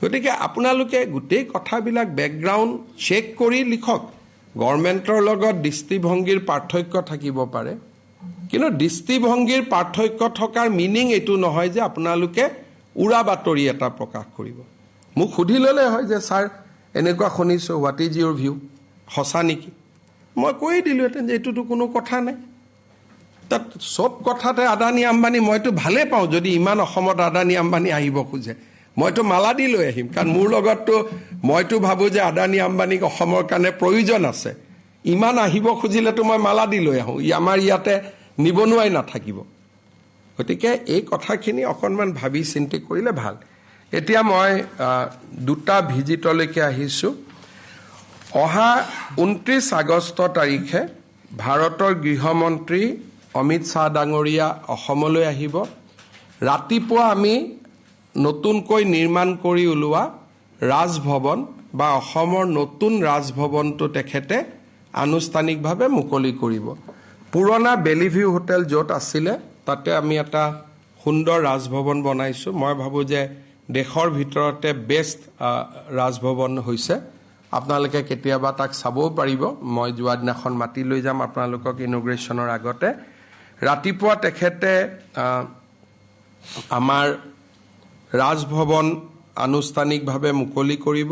গতিকে আপোনালোকে গোটেই কথাবিলাক বেকগ্ৰাউণ্ড চেক কৰি লিখক। গভৰ্ণমেণ্টৰ লগত দৃষ্টিভংগীৰ পাৰ্থক্য থাকিব পাৰে, কিন্তু দৃষ্টিভংগীৰ পাৰ্থক্য থকাৰ মিনিং এইটো নহয় যে আপোনালোকে উৰা বাতৰি এটা প্ৰকাশ কৰিব। মোক সুধি ল'লে হয় যে ছাৰ এনেকুৱা শুনিছোঁ, হোৱাট ইজ ইউৰ ভিউ, সঁচা নেকি? মই কৈ দিলোঁহেঁতেন যে এইটোতো কোনো কথা নাই। তাত চব কথাতে আদানী আম্বানী, মইতো ভালেই পাওঁ যদি ইমান অসমত আদানী আম্বানী আহিব খোজে, মইতো মালা দি লৈ আহিম। কাৰণ মোৰ লগততো মইতো ভাবোঁ যে আদানী আম্বানীক অসমৰ কাৰণে প্ৰয়োজন আছে। ইমান আহিব খুজিলেতো মই মালা দি লৈ আহোঁ, আমাৰ ইয়াতে নিবনুৱাই নাথাকিব। গতিকে এই কথাখিনি অকণমান ভাবি চিন্তি কৰিলে ভাল। এতিয়া মই দুটা ভিজিটলৈকে আহিছোঁ। অহা 29 আগষ্ট তাৰিখে ভাৰতৰ গৃহমন্ত্ৰী অমিত শ্বাহ ডাঙৰীয়া অসমলৈ আহিব। ৰাতিপুৱা আমি নতুনকৈ নিৰ্মাণ কৰি ওলোৱা ৰাজভৱন বা অসমৰ নতুন ৰাজভৱনটো তেখেতে আনুষ্ঠানিকভাৱে মুকলি কৰিব। পুৰণা বেলিভিউ হোটেল য'ত আছিলে তাতে আমি এটা সুন্দৰ ৰাজভৱন বনাইছোঁ। মই ভাবোঁ যে দেশৰ ভিতৰতে বেষ্ট ৰাজভৱন হৈছে। আপোনালোকে কেতিয়াবা তাক চাবও পাৰিব। মই যোৱা দিনাখন মাতি লৈ যাম আপোনালোকক ইনগ্ৰেশ্যনৰ আগতে। ৰাতিপুৱা তেখেতে আমাৰ ৰাজভৱন আনুষ্ঠানিকভাৱে মুকলি কৰিব।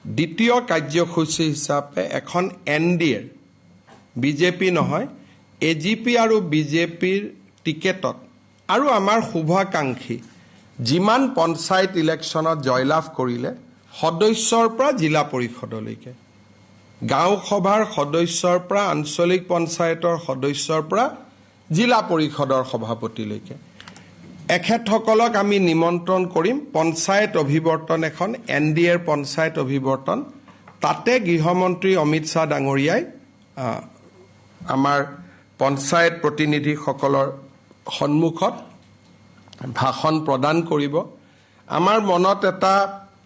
দ্বিতীয় কাৰ্যসূচী হিচাপে এখন NDA, বিজেপি নহয়, AGP আৰু বিজেপিৰ টিকেটত আৰু আমাৰ শুভাকাংক্ষী যিমান পঞ্চায়ত ইলেকশ্যনত জয়লাভ কৰিলে, সদস্যৰ পৰা জিলা পৰিষদলৈকে, গাঁও সভাৰ সদস্যৰ পৰা আঞ্চলিক পঞ্চায়তৰ সদস্যৰ পৰা জিলা পৰিষদৰ সভাপতিলৈকে, এখেতসকলক আমি নিমন্ত্ৰণ কৰিম। পঞ্চায়ত অভিৱৰ্তন এখন, NDAৰ পঞ্চায়ত অভিৱৰ্তন, তাতে গৃহমন্ত্ৰী অমিত শ্বাহ ডাঙৰীয়াই আমাৰ পঞ্চায়ত প্ৰতিনিধিসকলৰ সন্মুখত ভাষণ প্ৰদান কৰিব। আমাৰ মনত এটা,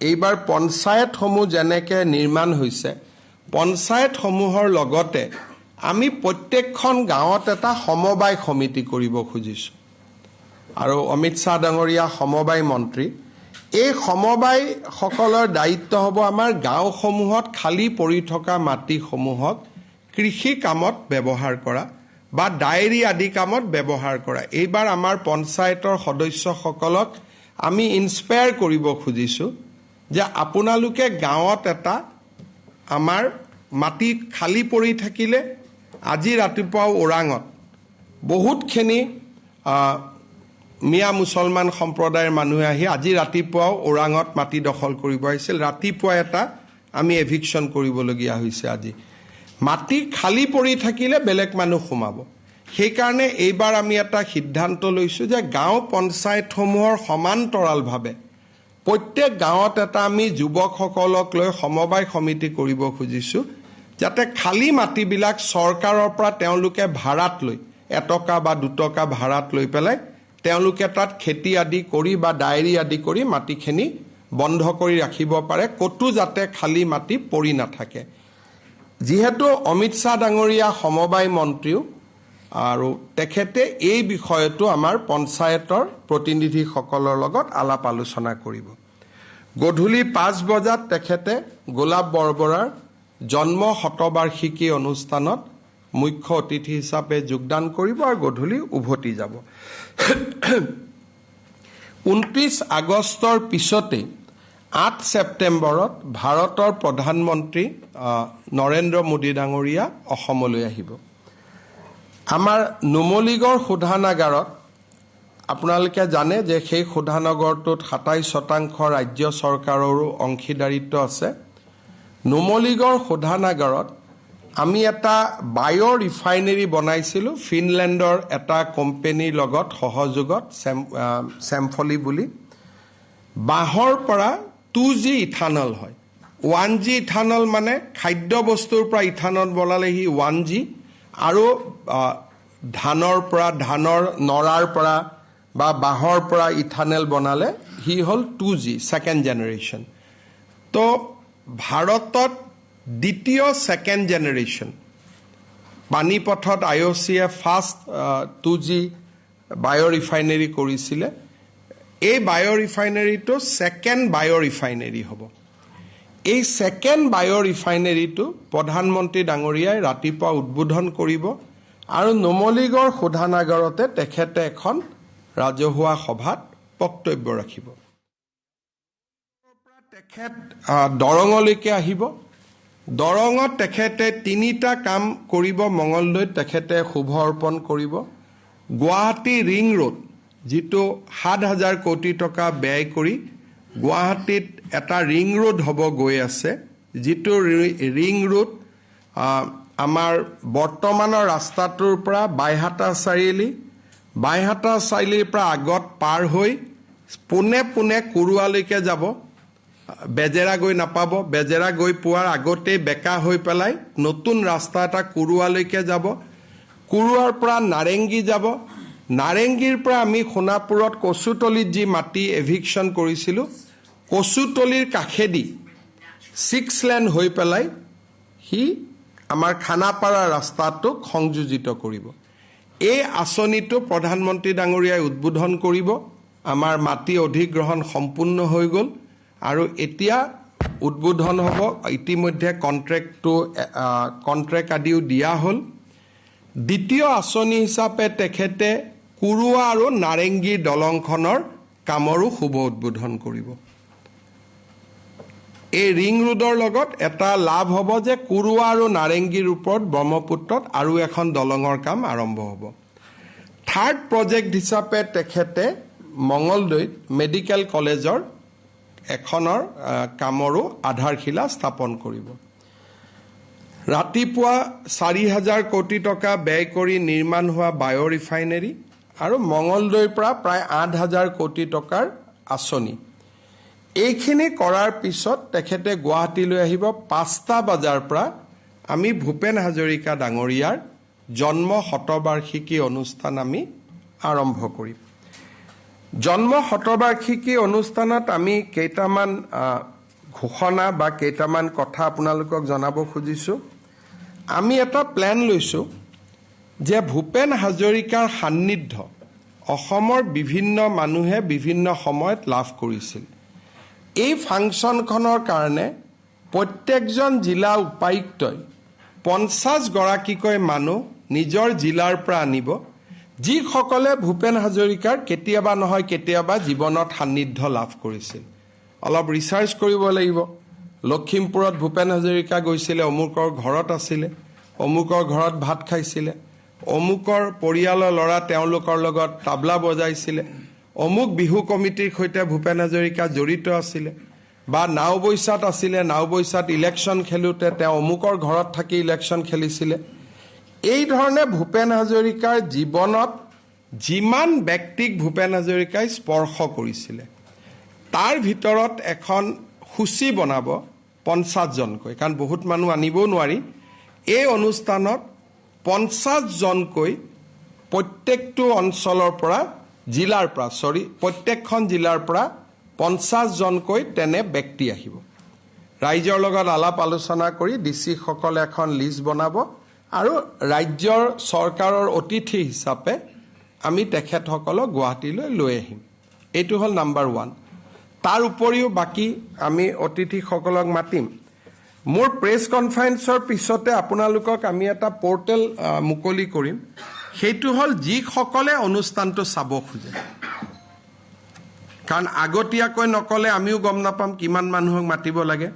এইবাৰ পঞ্চায়তসমূহ যেনেকৈ নিৰ্মাণ হৈছে, পঞ্চায়তসমূহৰ লগতে আমি প্ৰত্যেকখন গাঁৱত এটা সমবায় সমিতি কৰিব খুজিছোঁ। আৰু অমিত শ্বাহ ডাঙৰীয়া সমবায় মন্ত্ৰী, এই সমবায়সকলৰ দায়িত্ব হ'ব আমাৰ গাঁওসমূহত খালী পৰি থকা মাটিসমূহক কৃষি কামত ব্যৱহাৰ কৰা বা ডায়েৰী আদি কামত ব্যৱহাৰ কৰা। এইবাৰ আমাৰ পঞ্চায়তৰ সদস্যসকলক আমি ইনস্পায়াৰ কৰিব খুজিছোঁ যে আপোনালোকে গাঁৱত এটা আমাৰ মাটি খালী পৰি থাকিলে, আজি ৰাতিপুৱাও ওৰাঙত বহুতখিনি মিয়া মুছলমান সম্প্ৰদায়ৰ মানুহে আহি আজি ৰাতিপুৱাও ওৰাঙত মাটি দখল কৰিব আহিছিল। ৰাতিপুৱা এটা আমি এভিকশ্যন কৰিবলগীয়া হৈছে আজি মাটি খালী পৰি থাকিলে বেলেগ মানুহ সোমাব সেইকাৰণে এইবাৰ আমি এটা সিদ্ধান্ত লৈছোঁ যে গাঁও পঞ্চায়তসমূহৰ সমান্তৰালভাৱে প্ৰত্যেক গাঁৱত এটা আমি যুৱকসকলক লৈ সমবায় সমিতি কৰিব খুজিছোঁ যাতে খালী মাটিবিলাক চৰকাৰৰ পৰা তেওঁলোকে ভাড়াত লৈ 1 টকা বা 2 টকা ভাড়াত লৈ পেলাই তেওঁলোকে তাত খেতি আদি কৰি বা ডায়েৰী আদি কৰি মাটিখিনি বন্ধ কৰি ৰাখিব পাৰে কতো যাতে খালী মাটি পৰি নাথাকে যিহেতু অমিত শাহ ডাঙৰীয়া সমবায় মন্ত্ৰীও আৰু তেখেতে এই বিষয়টো আমাৰ পঞ্চায়তৰ প্ৰতিনিধিসকলৰ লগত আলাপ আলোচনা কৰিব গধূলি 5 বজাত তেখেতে গোলাপ বৰবৰাৰ জন্ম শতবাৰ্ষিকী অনুষ্ঠানত মুখ্য অতিথি হিচাপে যোগদান কৰিব আৰু গধূলি উভতি যাব 29 আগষ্টৰ পিছতে 8 ছেপ্টেম্বৰত ভাৰতৰ প্ৰধানমন্ত্ৰী নৰেন্দ্ৰ মোদী ডাঙৰীয়া অসমলৈ আহিব আমাৰ নুমলীগড় শোধানাগাৰত আপোনালোকে জানে যে সেই শোধানাগাৰটোত 27% ৰাজ্য চৰকাৰৰো অংশীদাৰিত্ব আছে নুমলীগড় শোধানাগাৰত আমি এটা বায়ো ৰিফাইনাৰী বনাইছিলোঁ ফিনলেণ্ডৰ এটা কোম্পানীৰ লগত সহযোগত চেম্ফলি বুলি বাঁহৰ পৰা 2G ইথানল হয় 1G ইথানল মানে খাদ্য বস্তুৰ পৰা ইথানল বনালে হি 1G আৰু ধানৰ পৰা ধানৰ নৰাৰ পৰা বা বাঁহৰ পৰা ইথানল বনালে হি হল 2G সেকেন্ড জেনাৰেশন তো ভাৰতত দ্বিতীয় সেকেন্ড জেনাৰেশন পানীপথত IOCয়ে ফাৰ্স্ট 2G বায়ো ৰিফাইনাৰী কৰিছিলে এই বায়ো ৰিফাইনাৰীটো সেকেন্ড বায়ো ৰিফাইনাৰী হ'ব এই সেকেন্ড বায়ো ৰিফাইনাৰীটো প্ৰধানমন্ত্ৰী ডাঙৰীয়াই ৰাতিপুৱা উদ্বোধন কৰিব আৰু নুমলীগড় শোধানাগাৰতে তেখেতে এখন ৰাজহুৱা সভাত বক্তব্য ৰাখিব তেখেত দৰঙলৈকে আহিব দৰঙত তেখেতে 3টা কাম কৰিব মঙলদৈত তেখেতে শুভ অৰ্পণ কৰিব গুৱাহাটী ৰিং ৰোড যিটো 7,000 কোটি টকা ব্যয় কৰি গুৱাহাটীত এটা ৰিং ৰোড হ'ব গৈ আছে যিটো ৰিং ৰোড আমাৰ বৰ্তমানৰ ৰাস্তাটোৰ পৰা বাইহাটা চাৰিআলিৰ পৰা আগত পাৰ হৈ পুনে কুৰুৱালৈকে যাব বেজেৰা গৈ নাপাব বেজেৰা গৈ পোৱাৰ আগতে বেকা হৈ পেলাই নতুন ৰাস্তা এটা কুৰুৱালৈকে যাব কুৰুৱাৰ পৰা নাৰেংগী যাব নাৰেংগীৰ পৰা আমি সোণাপুৰত কচুতলিত যি মাটি এভিকশ্যন কৰিছিলোঁ কচুতলিৰ কাষেদি 6 লেন হৈ পেলাই হি আমাৰ খানাপাৰা ৰাস্তাটোক সংযোজিত কৰিব এই আঁচনিটো প্ৰধানমন্ত্ৰী ডাঙৰীয়াই উদ্বোধন কৰিব আমাৰ মাটি অধিগ্ৰহণ সম্পূৰ্ণ হৈ গ'ল আৰু এতিয়া উদ্বোধন হ'ব ইতিমধ্যে কন্ট্ৰেক্ট আদিও দিয়া হ'ল দ্বিতীয় আঁচনি হিচাপে তেখেতে কুৰুৱা আৰু নাৰেংগী দলংখনৰ কামৰো শুভ উদ্বোধন কৰিব এই ৰিং ৰোডৰ লগত এটা লাভ হ'ব যে কুৰুৱা আৰু নাৰেংগীৰ ওপৰত ব্ৰহ্মপুত্ৰত আৰু এখন দলঙৰ কাম আৰম্ভ হ'ব থাৰ্ড প্ৰজেক্ট হিচাপে তেখেতে মঙলদৈত মেডিকেল কলেজৰ এখনৰ কামৰো আধাৰশিলা স্থাপন কৰিব ৰাতিপুৱা 4,000 কোটি টকা ব্যয় কৰি নিৰ্মাণ হোৱা বায়ো ৰিফাইনাৰী আৰু মঙলদৈৰ পৰা প্ৰায় 8,000 কোটি টকাৰ আঁচনি এইখিনি কৰাৰ পিছত তেখেতে গুৱাহাটীলৈ আহিব 5টা বজাৰ পৰা আমি ভূপেন হাজৰিকা ডাঙৰীয়াৰ জন্ম শতবাৰ্ষিকী অনুষ্ঠান আমি আৰম্ভ কৰিম জন্ম শতবাৰ্ষিকী অনুষ্ঠানত আমি কেইটামান ঘোষণা বা কেইটামান কথা আপোনালোকক জনাব খুজিছোঁ আমি এটা প্ল্যান লৈছোঁ যে ভূপেন হাজৰিকাৰ সান্নিধ্য অসমৰ বিভিন্ন মানুহে বিভিন্ন সময়ত লাভ কৰিছিল এই ফাংচনখনৰ কাৰণে প্ৰত্যেকজন জিলা উপায়ুক্তই 50 গৰাকীকৈ মানুহ নিজৰ জিলাৰ পৰা আনিব যিসকলে ভূপেন হাজৰিকাৰ কেতিয়াবা নহয় কেতিয়াবা জীৱনত সান্নিধ্য লাভ কৰিছিল অলপ ৰিচাৰ্চ কৰিব লাগিব লখিমপুৰত ভূপেন হাজৰিকা গৈছিলে অমুকৰ ঘৰত আছিলে অমুকৰ ঘৰত ভাত খাইছিলে অমুকৰ পৰিয়ালৰ ল'ৰা তেওঁলোকৰ লগত তাবলা বজাইছিলে অমুক বিহু কমিটিৰ সৈতে ভূপেন হাজৰিকা জড়িত আছিলে বা নাওবৈচাত আছিলে, নাওবৈচাত ইলেকশ্যন খেলোঁতে তেওঁ অমুকৰ ঘৰত থাকি ইলেকশ্যন খেলিছিলে। এই ধৰণে ভূপেন হাজৰিকাৰ জীৱনত যিমান ব্যক্তিক ভূপেন হাজৰিকাই স্পৰ্শ কৰিছিলে তাৰ ভিতৰত এখন সূচী বনাব 50জনকৈ, কাৰণ বহুত মানুহ আনিবও নোৱাৰি। এই অনুষ্ঠানত 50জনকৈ প্ৰত্যেকটো অঞ্চলৰ পৰা প্ৰত্যেকখন জিলাৰ পৰা 50জনকৈ তেনে ব্যক্তি আহিব। ৰাইজৰ লগত আলাপ আলোচনা কৰি ডিচিসকলে এখন লিষ্ট বনাব আৰু ৰাজ্যৰ চৰকাৰৰ অতিথি হিচাপে আমি তেখেতসকলক গুৱাহাটীলৈ লৈ আহিম। এইটো হ'ল নাম্বাৰ 1। তাৰ উপৰিও বাকী আমি অতিথিসকলক মাতিম। মোৰ প্ৰেছ কনফাৰেন্সৰ পিছতে আপোনালোকক আমি এটা পৰ্টেল মুকলি কৰিম। সেইটো হ'ল যিসকলে অনুষ্ঠানটো চাব খোজে, কাৰণ আগতীয়াকৈ নকলে আমিও গম নাপাম কিমান মানুহক মাতিব লাগে।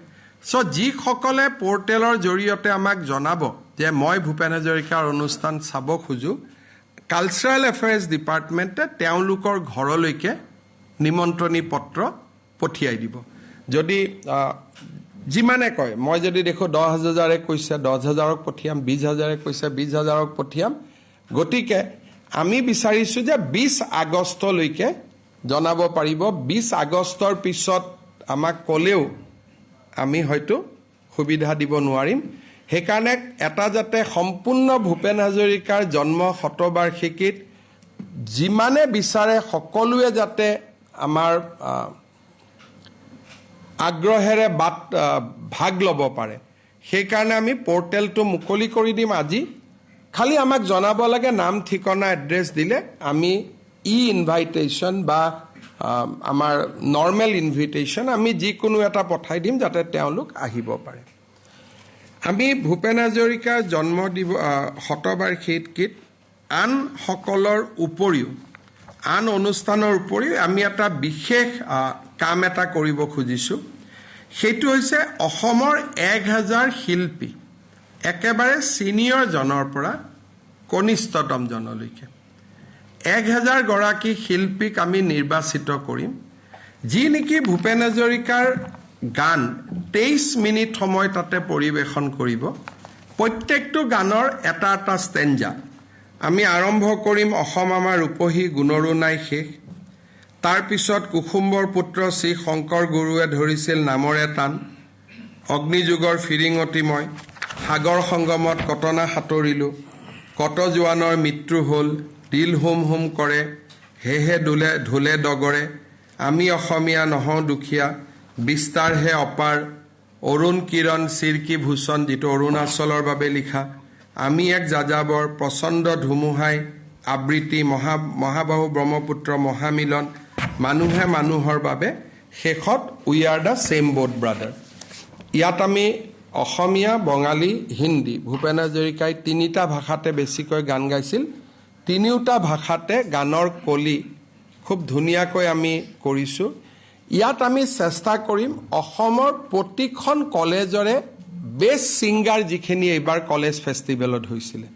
যিসকলে পৰ্টেলৰ জৰিয়তে আমাক জনাব যে মই ভূপেন হাজৰিকাৰ অনুষ্ঠান চাব খোজো, কালচাৰেল এফেয়াৰ্ছ ডিপাৰ্টমেণ্টে তেওঁলোকৰ ঘৰলৈকে নিমন্ত্ৰণী পত্ৰ পঠিয়াই দিব। যদি যিমানে কয়, মই যদি দেখো 10,000 কৈছে 10,000ক পঠিয়াম, 20,000 কৈছে 20,000ক পঠিয়াম। গতিকে আমি বিচাৰিছোঁ যে 20 আগষ্টলৈকে জনাব পাৰিব। 20 আগষ্টৰ পিছত আমাক ক'লেও আমি হয়তো সুবিধা দিব নোৱাৰিম। সেইকাৰণে এটা যাতে সম্পূৰ্ণ ভূপেন হাজৰিকাৰ জন্ম শতবাৰ্ষিকীত যিমানে বিচাৰে সকলোৱে যাতে আমাৰ আগ্ৰহেৰে ভাগ ল'ব পাৰে, সেইকাৰণে আমি পৰ্টেলটো মুকলি কৰি দিম আজি। খালি আমাক জনাব লাগে, নাম ঠিকনা এড্ৰেছ দিলে আমি ইনভাইটেশ্যন বা আমাৰ নৰ্মেল ইনভিটেশ্যন আমি যিকোনো এটা পঠাই দিম যাতে তেওঁলোক আহিব পাৰে। আমি ভূপেন হাজৰিকাৰ জন্ম শতবাৰ্ষিকীত আন সকলৰ উপৰিও, আন অনুষ্ঠানৰ উপৰিও আমি এটা বিশেষ কাম এটা কৰিব খুজিছোঁ। সেইটো হৈছে অসমৰ 1000 শিল্পী, একেবাৰে ছিনিয়ৰ জনৰ পৰা কনিষ্ঠতম জনলৈকে 1000 গৰাকী শিল্পীক আমি নিৰ্বাচিত কৰিম, যি নেকি ভূপেন হাজৰিকাৰ গান 23 মিনিট সময় তাতে পৰিৱেশন কৰিব। প্ৰত্যেকটো গানৰ এটা এটা ষ্টেঞ্জা। আমি আৰম্ভ কৰিম অসম আমাৰ ৰূপহী গুণৰো নাই শেষ, তাৰপিছত কুসুম্বৰ পুত্ৰ শ্ৰী শংকৰ গুৰুৱে ধৰিছিল নামৰে টান, অগ্নিযুগৰ ফিৰিঙতি মই, সাগৰ সংগমত কটনা সাঁতৰিলোঁ, কত জোৱানৰ মৃত্যু হ'ল, দিল হুম হুম কৰে, হেহে ঢোলে ডগৰে, আমি অসমীয়া নহওঁ দুখীয়া, বিস্তাৰহে অপাৰ, অৰুণ কিৰণ চিৰকি ভূষণ, যিটো অৰুণাচলৰ বাবে লিখা, আমি এক যাযাবৰ, প্ৰচণ্ড ধুমুহাই আবৃত্তি, মহাবাহু ব্ৰহ্মপুত্ৰ মহামিলন, মানুহে মানুহৰ বাবে, শেষত we are the same boat brother. ইয়াত আমি অসমীয়া, বঙালী, হিন্দী, ভূপেন হাজৰিকাই 3টা ভাষাতে বেছিকৈ গান গাইছিল। 3টা ভাষাতে গানৰ কলি খুব ধুনীয়াকৈ আমি কৰিছোঁ। ইয়াত আমি চেষ্টা কৰিম অসমৰ প্ৰতিখন কলেজৰে বেষ্ট ছিংগাৰ যিখিনি এইবাৰ কলেজ ফেষ্টিভেলত হৈছিলে,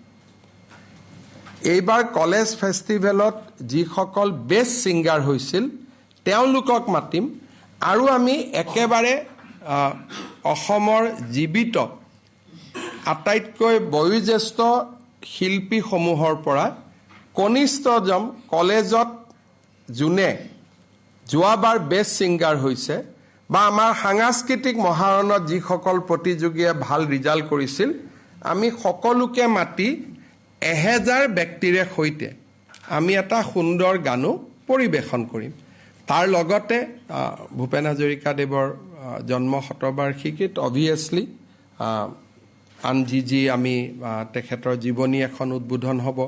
এইবাৰ কলেজ ফেষ্টিভেলত যিসকল বেষ্ট ছিংগাৰ হৈছিল তেওঁলোকক মাতিম। আৰু আমি একেবাৰে অসমৰ জীৱিত আটাইতকৈ বয়োজ্যেষ্ঠ শিল্পীসমূহৰ পৰা কনিষ্ঠতম কলেজত যোনে যোৱাবাৰ বেষ্ট ছিংগাৰ হৈছে বা আমাৰ সাংস্কৃতিক মহাৰণত যিসকল প্ৰতিযোগীয়ে ভাল ৰিজাল্ট কৰিছিল, আমি সকলোকে মাতি 1000 ব্যক্তিৰে সৈতে আমি এটা সুন্দৰ গানো পৰিৱেশন কৰিম। তাৰ লগতে ভূপেন হাজৰিকাদেৱৰ জন্ম শতবাৰ্ষিকীত অভিয়াছলি আন যি আমি তেখেতৰ জীৱনী এখন উদ্বোধন হ'ব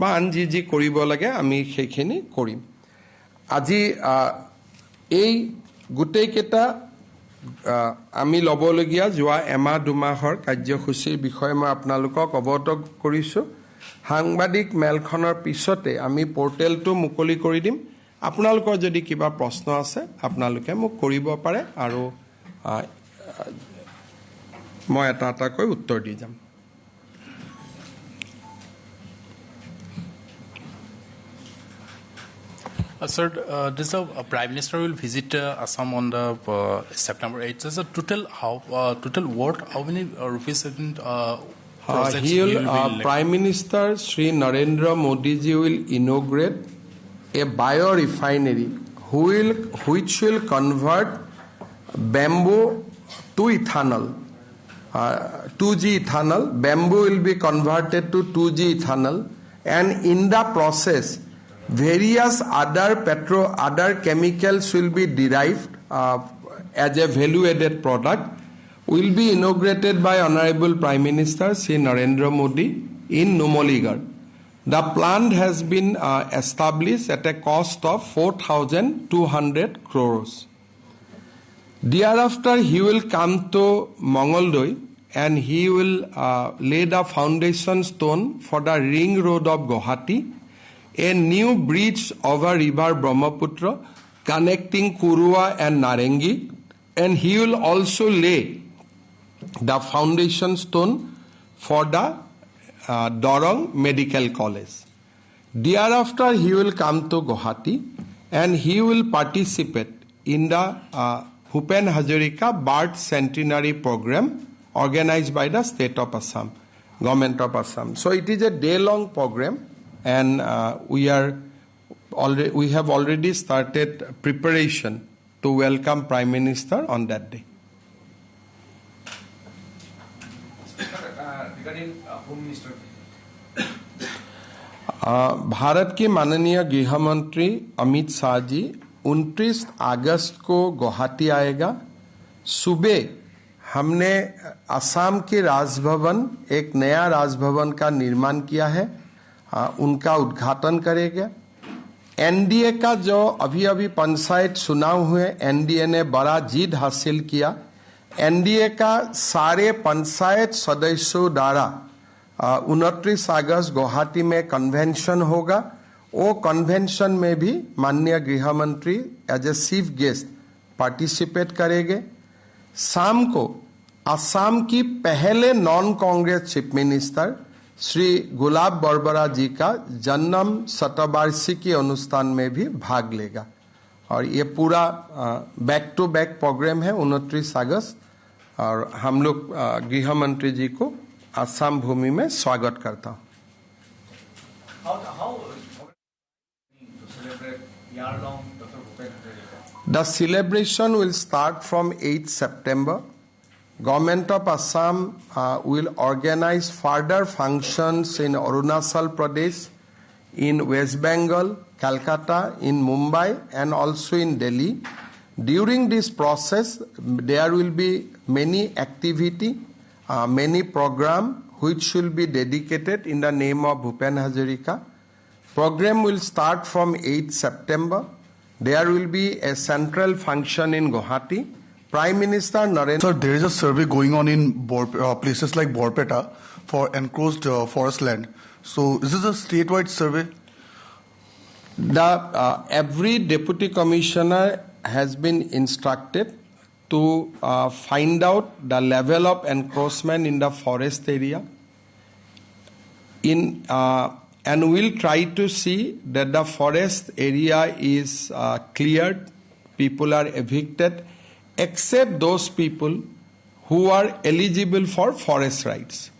বা আন যি কৰিব লাগে আমি সেইখিনি কৰিম। আজি এই গোটেইকেইটা আমি ল'বলগীয়া যোৱা এমাহ দুমাহৰ কাৰ্যসূচীৰ বিষয়ে মই আপোনালোকক অৱগত কৰিছোঁ। সাংবাদিক মেলখনৰ পিছতে আমি পৰ্টেলটো মুকলি কৰি দিম। আপোনালোকৰ যদি কিবা প্ৰশ্ন আছে আপোনালোকে মোক কৰিব পাৰে আৰু মই এটা এটাকৈ উত্তৰ দি যাম। Sir, this Prime Minister will visit Assam on the September 8th. There's a total what? How many rupees in projects He will, be Prime Minister Sri Narendra Modi ji will inaugurate a biorefinery which will convert bamboo to ethanol. 2G ethanol. Bamboo will be converted to 2G ethanol, and in the process, various other chemicals will be derived as a value-added product. Will be inaugurated by Honorable Prime Minister Sri Narendra Modi in Numaligarh. The plant has been established at a cost of 4,200 crores. Thereafter, he will come to Mongoldoi and he will lay the foundation stone for the ring road of Guwahati, a new bridge over river Brahmaputra connecting Kurua and Narengi, and he will also lay the foundation stone for the Dorong Medical College. Thereafter, he will come to Guwahati and he will participate in the Bhupen Hazarika Birth Centenary Program organized by the State of Assam, Government of Assam. So it is a day-long program, and we have already started preparation to welcome Prime Minister on that day. Regarding Home Minister, Bharat के माननीय गृह मंत्री अमित शाह जी 29 अगस्त को गुवाहाटी आएगा। सुबह हमने असम के राजभवन, एक नया राजभवन का निर्माण किया है, उनका उद्घाटन करेगा। एनडीए का जो अभी पंचायत चुनाव हुए, एनडीए ने बड़ा जीत हासिल किया। एनडीए का सारे पंचायत सदस्यों द्वारा 29 अगस्त गुवाहाटी में कन्वेंशन होगा। वो कन्वेंशन में भी माननीय गृह मंत्री as a chief guest participate करेंगे। शाम को असम की पहले non Congress chief minister Shri Golap Borbora ji का जन्म शतवार्षिकी अनुष्ठान में भी भाग लेगा। और ये पूरा बैक टू बैक प्रोग्राम है 29 अगस्त, और हम लोग गृह मंत्री जी को असम भूमि में स्वागत करता हूँ। The celebration will start from 8th September. Government of Assam will organize further functions in Arunachal Pradesh, in West Bengal, Calcutta, in Mumbai, and also in Delhi. During this process, there will be many activity, many program which will be dedicated in the name of Bhupen Hazarika. Program will start from 8th September. There will be a central function in Guwahati. Prime Minister Narendra... Sir, there is a survey going on in places like Borpeta for enclosed forest land. So, is this a statewide survey? Every deputy commissioner has been instructed to find out the level of encroachment in the forest area, and we'll try to see that the forest area is cleared, people are evicted, except those people who are eligible for forest rights.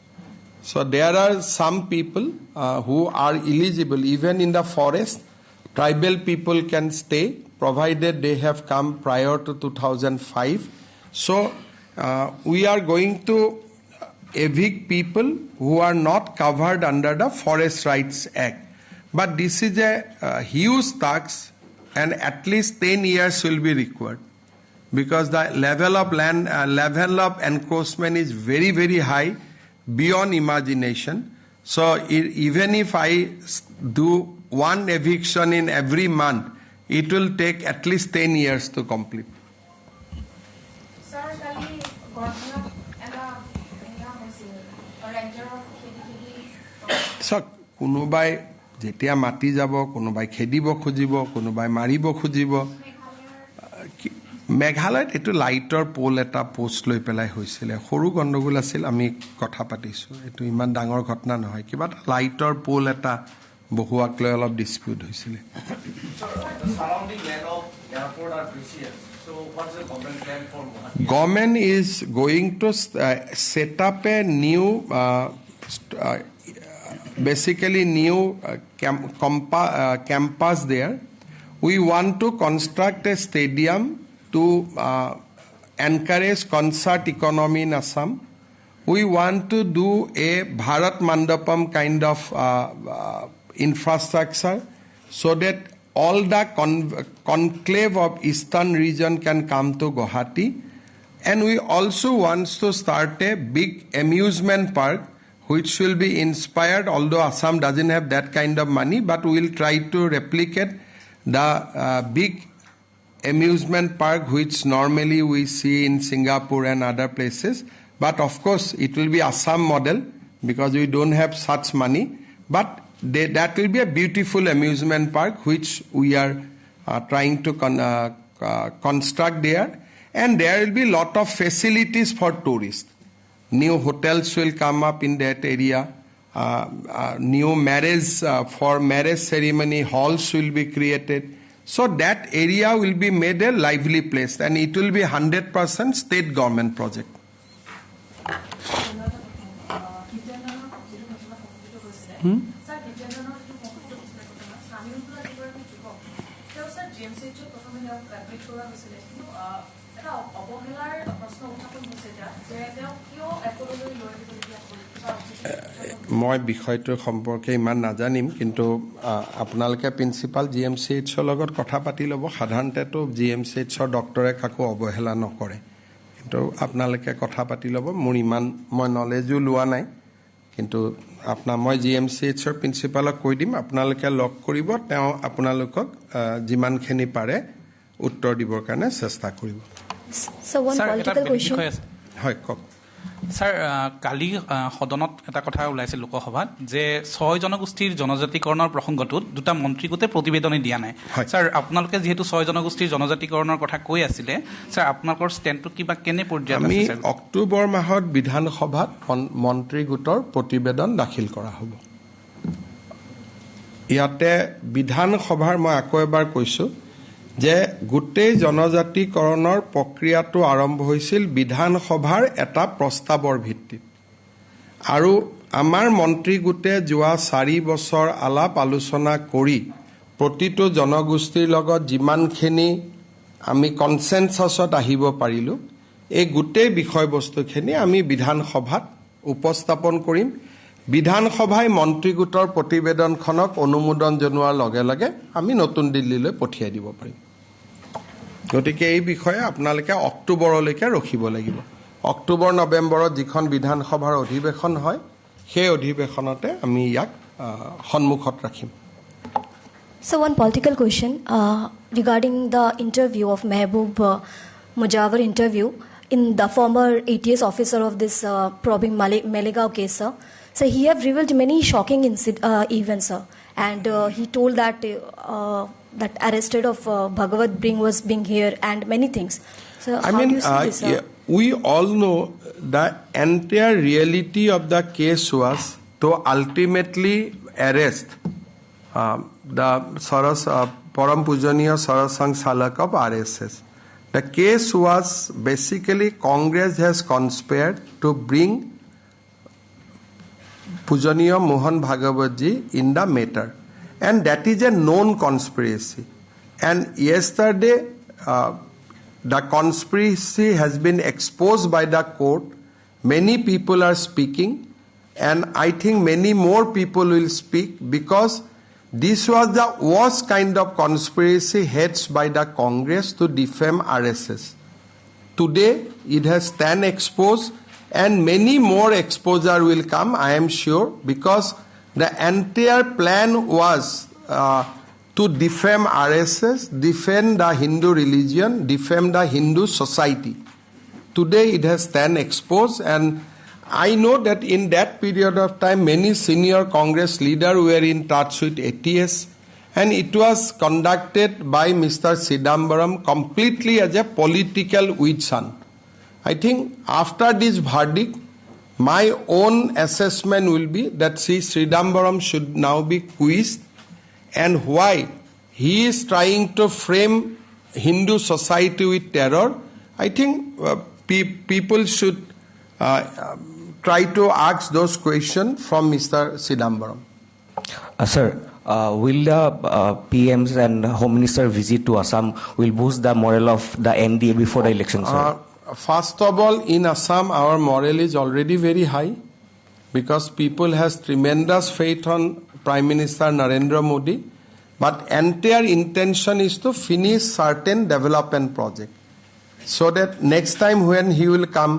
So there are some people who are eligible even in the forest. Tribal people can stay provided they have come prior to 2005. So we are going to evict people who are not covered under the Forest Rights Act. But this is a huge tax, and at least 10 years will be required, because the level of encroachment is very, very high, beyond imagination. So even if I do one eviction in every month, it will take at least 10 years to complete. So, কোনোবাই যেতিয়া মাটি যাব, কোনোবাই খেদিব খুজিব, কোনোবাই মাৰিব খুজিব। মেঘালয়ত এইটো লাইটৰ পোল এটা পোষ্ট লৈ পেলাই হৈছিলে, সৰু গণ্ডগোল আছিল, আমি কথা পাতিছোঁ, এইটো ইমান ডাঙৰ ঘটনা নহয়। কিবা এটা লাইটৰ পোল এটা বহুৱাক লৈ অলপ ডিছপিউট হৈছিলে The surrounding land of airport are precious. So what's the government plan for Guwahati? Government is going to set up a new, basically new campus there. We want to construct a stadium to encourage concert economy in Assam. We want to do a Bharat Mandapam kind of infrastructure so that all the conclave of eastern region can come to Guwahati. And we also want to start a big amusement park which will be inspired, although Assam doesn't have that kind of money, but we will try to replicate the big amusement park which normally we see in Singapore and other places. But of course, it will be Assam model because we don't have such money. But that will be a beautiful amusement park which we are trying to construct there. And there will be a lot of facilities for tourists. New hotels will come up in that area. New marriage, for marriage ceremony, halls will be created. So that area will be made a lively place and it will be 100% state government project. মই বিষয়টোৰ সম্পৰ্কে ইমান নাজানিম কিন্তু আপোনালোকে principal GMCHৰ লগত কথা পাতি ল'ব সাধাৰণতেতো GMCHৰ ডক্টৰে কাকো অৱহেলা নকৰে কিন্তু আপোনালোকে কথা পাতি ল'ব মোৰ ইমান মই নলেজো লোৱা নাই কিন্তু মই GMCHৰ প্ৰিন্সিপালক কৈ দিম আপোনালোকে লগ কৰিব তেওঁ আপোনালোকক যিমানখিনি পাৰে উত্তৰ দিবৰ কাৰণে চেষ্টা কৰিব So one political question. হয় কক স্যাৰ কালি সদনত এটা কথা ওলাইছিল লোকসভাত যে 6 জনগোষ্ঠীৰ জনজাতিকৰণৰ প্ৰসংগটোত দুটা মন্ত্ৰী গোটে প্ৰতিবেদন দিয়া নাই স্যাৰ আপোনালোকে যেহেতু 6 জনগোষ্ঠীৰ জনজাতিকৰণৰ কথা কৈ আছিলে স্যাৰ আপোনালোকৰ ষ্টেণ্ডটো কিবা কেনে পৰ্যায়ত আছে আমি অক্টোবৰ মাহত বিধানসভাত মন্ত্ৰী গোটৰ প্ৰতিবেদন দাখিল কৰা হ'ব ইয়াতে বিধানসভাৰ মই আকৌ এবাৰ কৈছো যে গোটেই জনজাতিকৰণৰ প্ৰক্ৰিয়াটো আৰম্ভ হৈছিল বিধানসভাৰ এটা প্ৰস্তাৱৰ ভিত্তিত আৰু আমাৰ মন্ত্ৰী গোটে যোৱা 4 বছৰ আলাপ আলোচনা কৰি প্ৰতিটো জনগোষ্ঠীৰ লগত যিমানখিনি আমি কনসেনসাছত আহিব পাৰিলো এই গোটেই বিষয়বস্তুখিনি আমি বিধানসভাত উপস্থাপন কৰিম বিধানসভাই মন্ত্ৰী গোটৰ প্ৰতিবেদনখনক অনুমোদন জনোৱাৰ লগে লগে আমি নতুন দিল্লীলৈ পঠিয়াই দিব পাৰিম গতিকে এই বিষয়ে আপোনালোকে অক্টোবৰলৈকে ৰখিব লাগিব অক্টোবৰ নৱেম্বৰত যিখন বিধানসভাৰ অধিৱেশন হয় সেই অধিৱেশনতে আমি ইয়াক সন্মুখত ৰাখিম So one political question regarding the interview of Mehboob Mujawar interview in the former ATS officer of this probing Malegaon case, sir. So he have revealed many shocking events, sir. And he told that that arrested of Bhagawat Bring was being here and many things. So how do you see this, sir? We all know the entire reality of the case was to ultimately arrest the Param Pujaniya Sarasang Salak of RSS. The case was basically Congress has conspired to bring Pujaniya Mohan Bhagawat ji in the matter. And that is a known conspiracy. And yesterday, the conspiracy has been exposed by the court. Many people are speaking. And I think many more people will speak because this was the worst kind of conspiracy hatched by the Congress to defame RSS. Today, it has stand exposed and many more exposure will come, I am sure, because the entire plan was to defame RSS, defend the Hindu religion, defame the Hindu society. Today, it has stand exposed and I know that in that period of time, many senior Congress leaders were in touch with ATS and it was conducted by Mr. Chidambaram completely as a political witch hunt. I think after this verdict, my own assessment will be that Sri Sridambaram should now be quizzed, and why he is trying to frame Hindu society with terror. I think people should try to ask those questions from Mr. Sridambaram. Sir, will the PM's and Home Minister visit to Assam will boost the morale of the NDA before the election, sir? First of all, in Assam, our morale is already very high because people has tremendous faith on Prime Minister Narendra Modi. But entire intention is to finish certain development project, so that next time when he will come,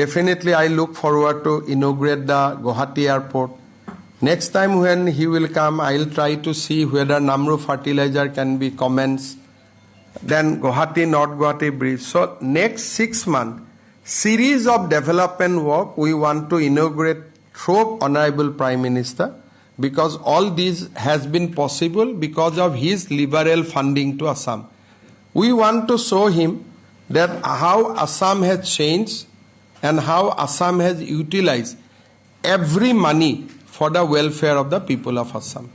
definitely I look forward to inaugurate the Guwahati airport. Next time when he will come, I'll try to see whether Namru fertilizer can be commenced. Then Guwahati, North Guwahati bridge. So next 6 months, series of development work we want to inaugurate through Honorable Prime Minister, because all these has been possible because of his liberal funding to Assam. We want to show him that how Assam has changed and how Assam has utilized every money for the welfare of the people of Assam.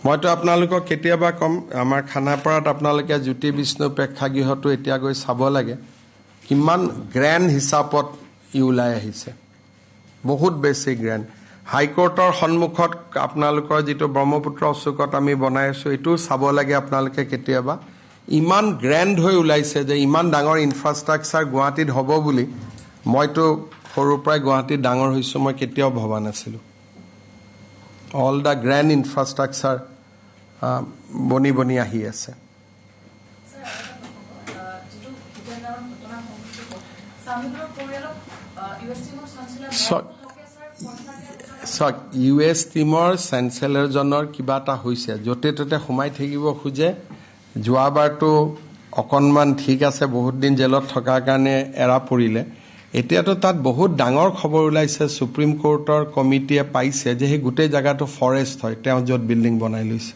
মইতো আপোনালোকক কেতিয়াবা কম, আমাৰ খানাপাৰাত আপোনালোকে জ্যোতি বিষ্ণু প্ৰেক্ষাগৃহটো এতিয়া গৈ চাব লাগে, কিমান গ্ৰেণ্ড হিচাপত ই ওলাই আহিছে, বহুত বেছি গ্ৰেণ্ড। হাইকোৰ্টৰ সন্মুখত আপোনালোকৰ যিটো ব্ৰহ্মপুত্ৰ চুকত আমি বনাই আছোঁ, এইটো চাব লাগে আপোনালোকে কেতিয়াবা। ইমান গ্ৰেণ্ড হৈ ওলাইছে যে ইমান ডাঙৰ ইনফ্ৰাষ্ট্ৰাকচাৰ গুৱাহাটীত হ'ব বুলি মইতো সৰুৰ পৰাই গুৱাহাটীত ডাঙৰ হৈছোঁ, মই কেতিয়াও ভবা নাছিলোঁ। অল দ্য গ্ৰেণ্ড ইনফ্ৰাষ্ট্ৰাকচাৰ বনি বনি আহি আছে। চাওক, ইউ এছ টিমৰ চেঞ্চেলৰজনৰ কিবা এটা হৈছে, য'তে ত'তে সোমাই থাকিব খোজে। যোৱাবাৰতো অকণমান ঠিক আছে, বহুত দিন জেলত থকাৰ কাৰণে এৰা পৰিলে। এতিয়াতো তাত বহুত ডাঙৰ খবৰ ওলাইছে, সুপ্ৰিম কোৰ্টৰ কমিটিয়ে পাইছে যে সেই গোটেই জেগাটো ফৰেষ্ট হয়, তেওঁ য'ত বিল্ডিং বনাই লৈছে।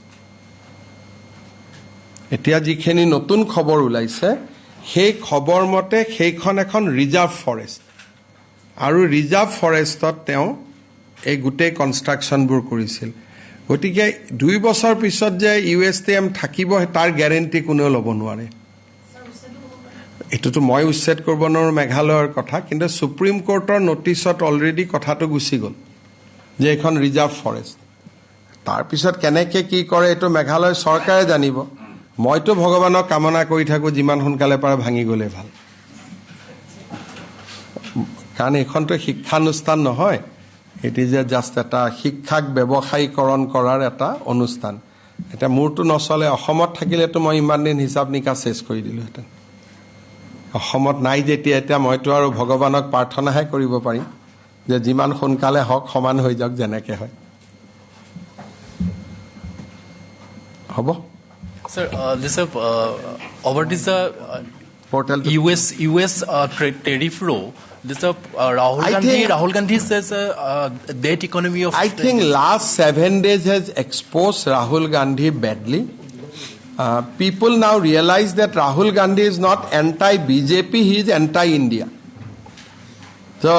এতিয়া যিখিনি নতুন খবৰ ওলাইছে, সেই খবৰ মতে সেইখন এখন ৰিজাৰ্ভ ফৰেষ্ট, আৰু ৰিজাৰ্ভ ফৰেষ্টত তেওঁ এই গোটেই কনষ্ট্ৰাকশ্যনবোৰ কৰিছিল। গতিকে 2 বছৰ পিছত যে USTM থাকিব তাৰ গেৰেণ্টি কোনেও ল'ব নোৱাৰে। এইটোতো মই উচ্ছেদ কৰিব নোৱাৰোঁ, মেঘালয়ৰ কথা, কিন্তু সুপ্ৰিম কোৰ্টৰ নটিছত অলৰেডি কথাটো গুচি গ'ল যে এইখন ৰিজাৰ্ভ ফৰেষ্ট। তাৰপিছত কেনেকৈ কি কৰে এইটো মেঘালয় চৰকাৰে জানিব। মইতো ভগৱানক কামনা কৰি থাকোঁ যিমান সোনকালে পাৰে ভাঙি গ'লে ভাল, কাৰণ এইখনতো শিক্ষানুষ্ঠান নহয়, ইট ইজ জাষ্ট এটা শিক্ষাক ব্যৱসায়ীকৰণ কৰাৰ এটা অনুষ্ঠান। এতিয়া মোৰতো নচলে, অসমত থাকিলেতো মই ইমান দিন হিচাপ নিকাচ চেছ কৰি দিলোঁহেঁতেন। অসমত নাই যেতিয়া, এতিয়া মইতো আৰু ভগৱানক প্ৰাৰ্থনাহে কৰিব পাৰিম যে যিমান সোনকালে হওক, সমান হৈ যাওক, যেনেকৈ হয় হ'ব। Sir, this over this portal US tariff law. This Rahul Gandhi says that economy of. I think last 7 days has exposed Rahul Gandhi badly. People now realize that Rahul Gandhi is not anti-BJP, he is anti-India. So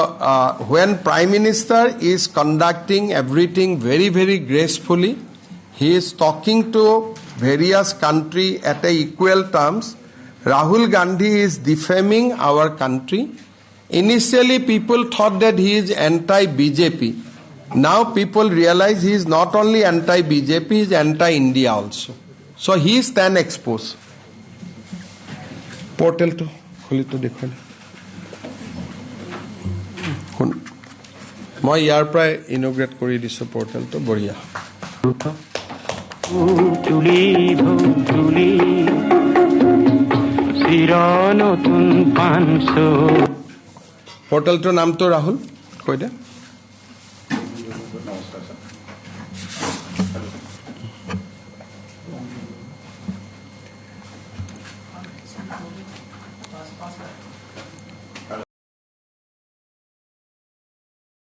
when Prime Minister is conducting everything very, very gracefully, he is talking to various countries at equal terms. Rahul Gandhi is defaming our country. Initially, people thought that he is anti-BJP. Now people realize he is not only anti-BJP, he is anti-India also. So he is then exposed. Portal to khuli to dekho. মই ইয়াৰ পৰাই ইনগ্ৰেট কৰি দিছোঁ পৰ্টেলটো, বঢ়িয়া। পৰ্টেলটোৰ নামটো ৰাহুল কৈ দে।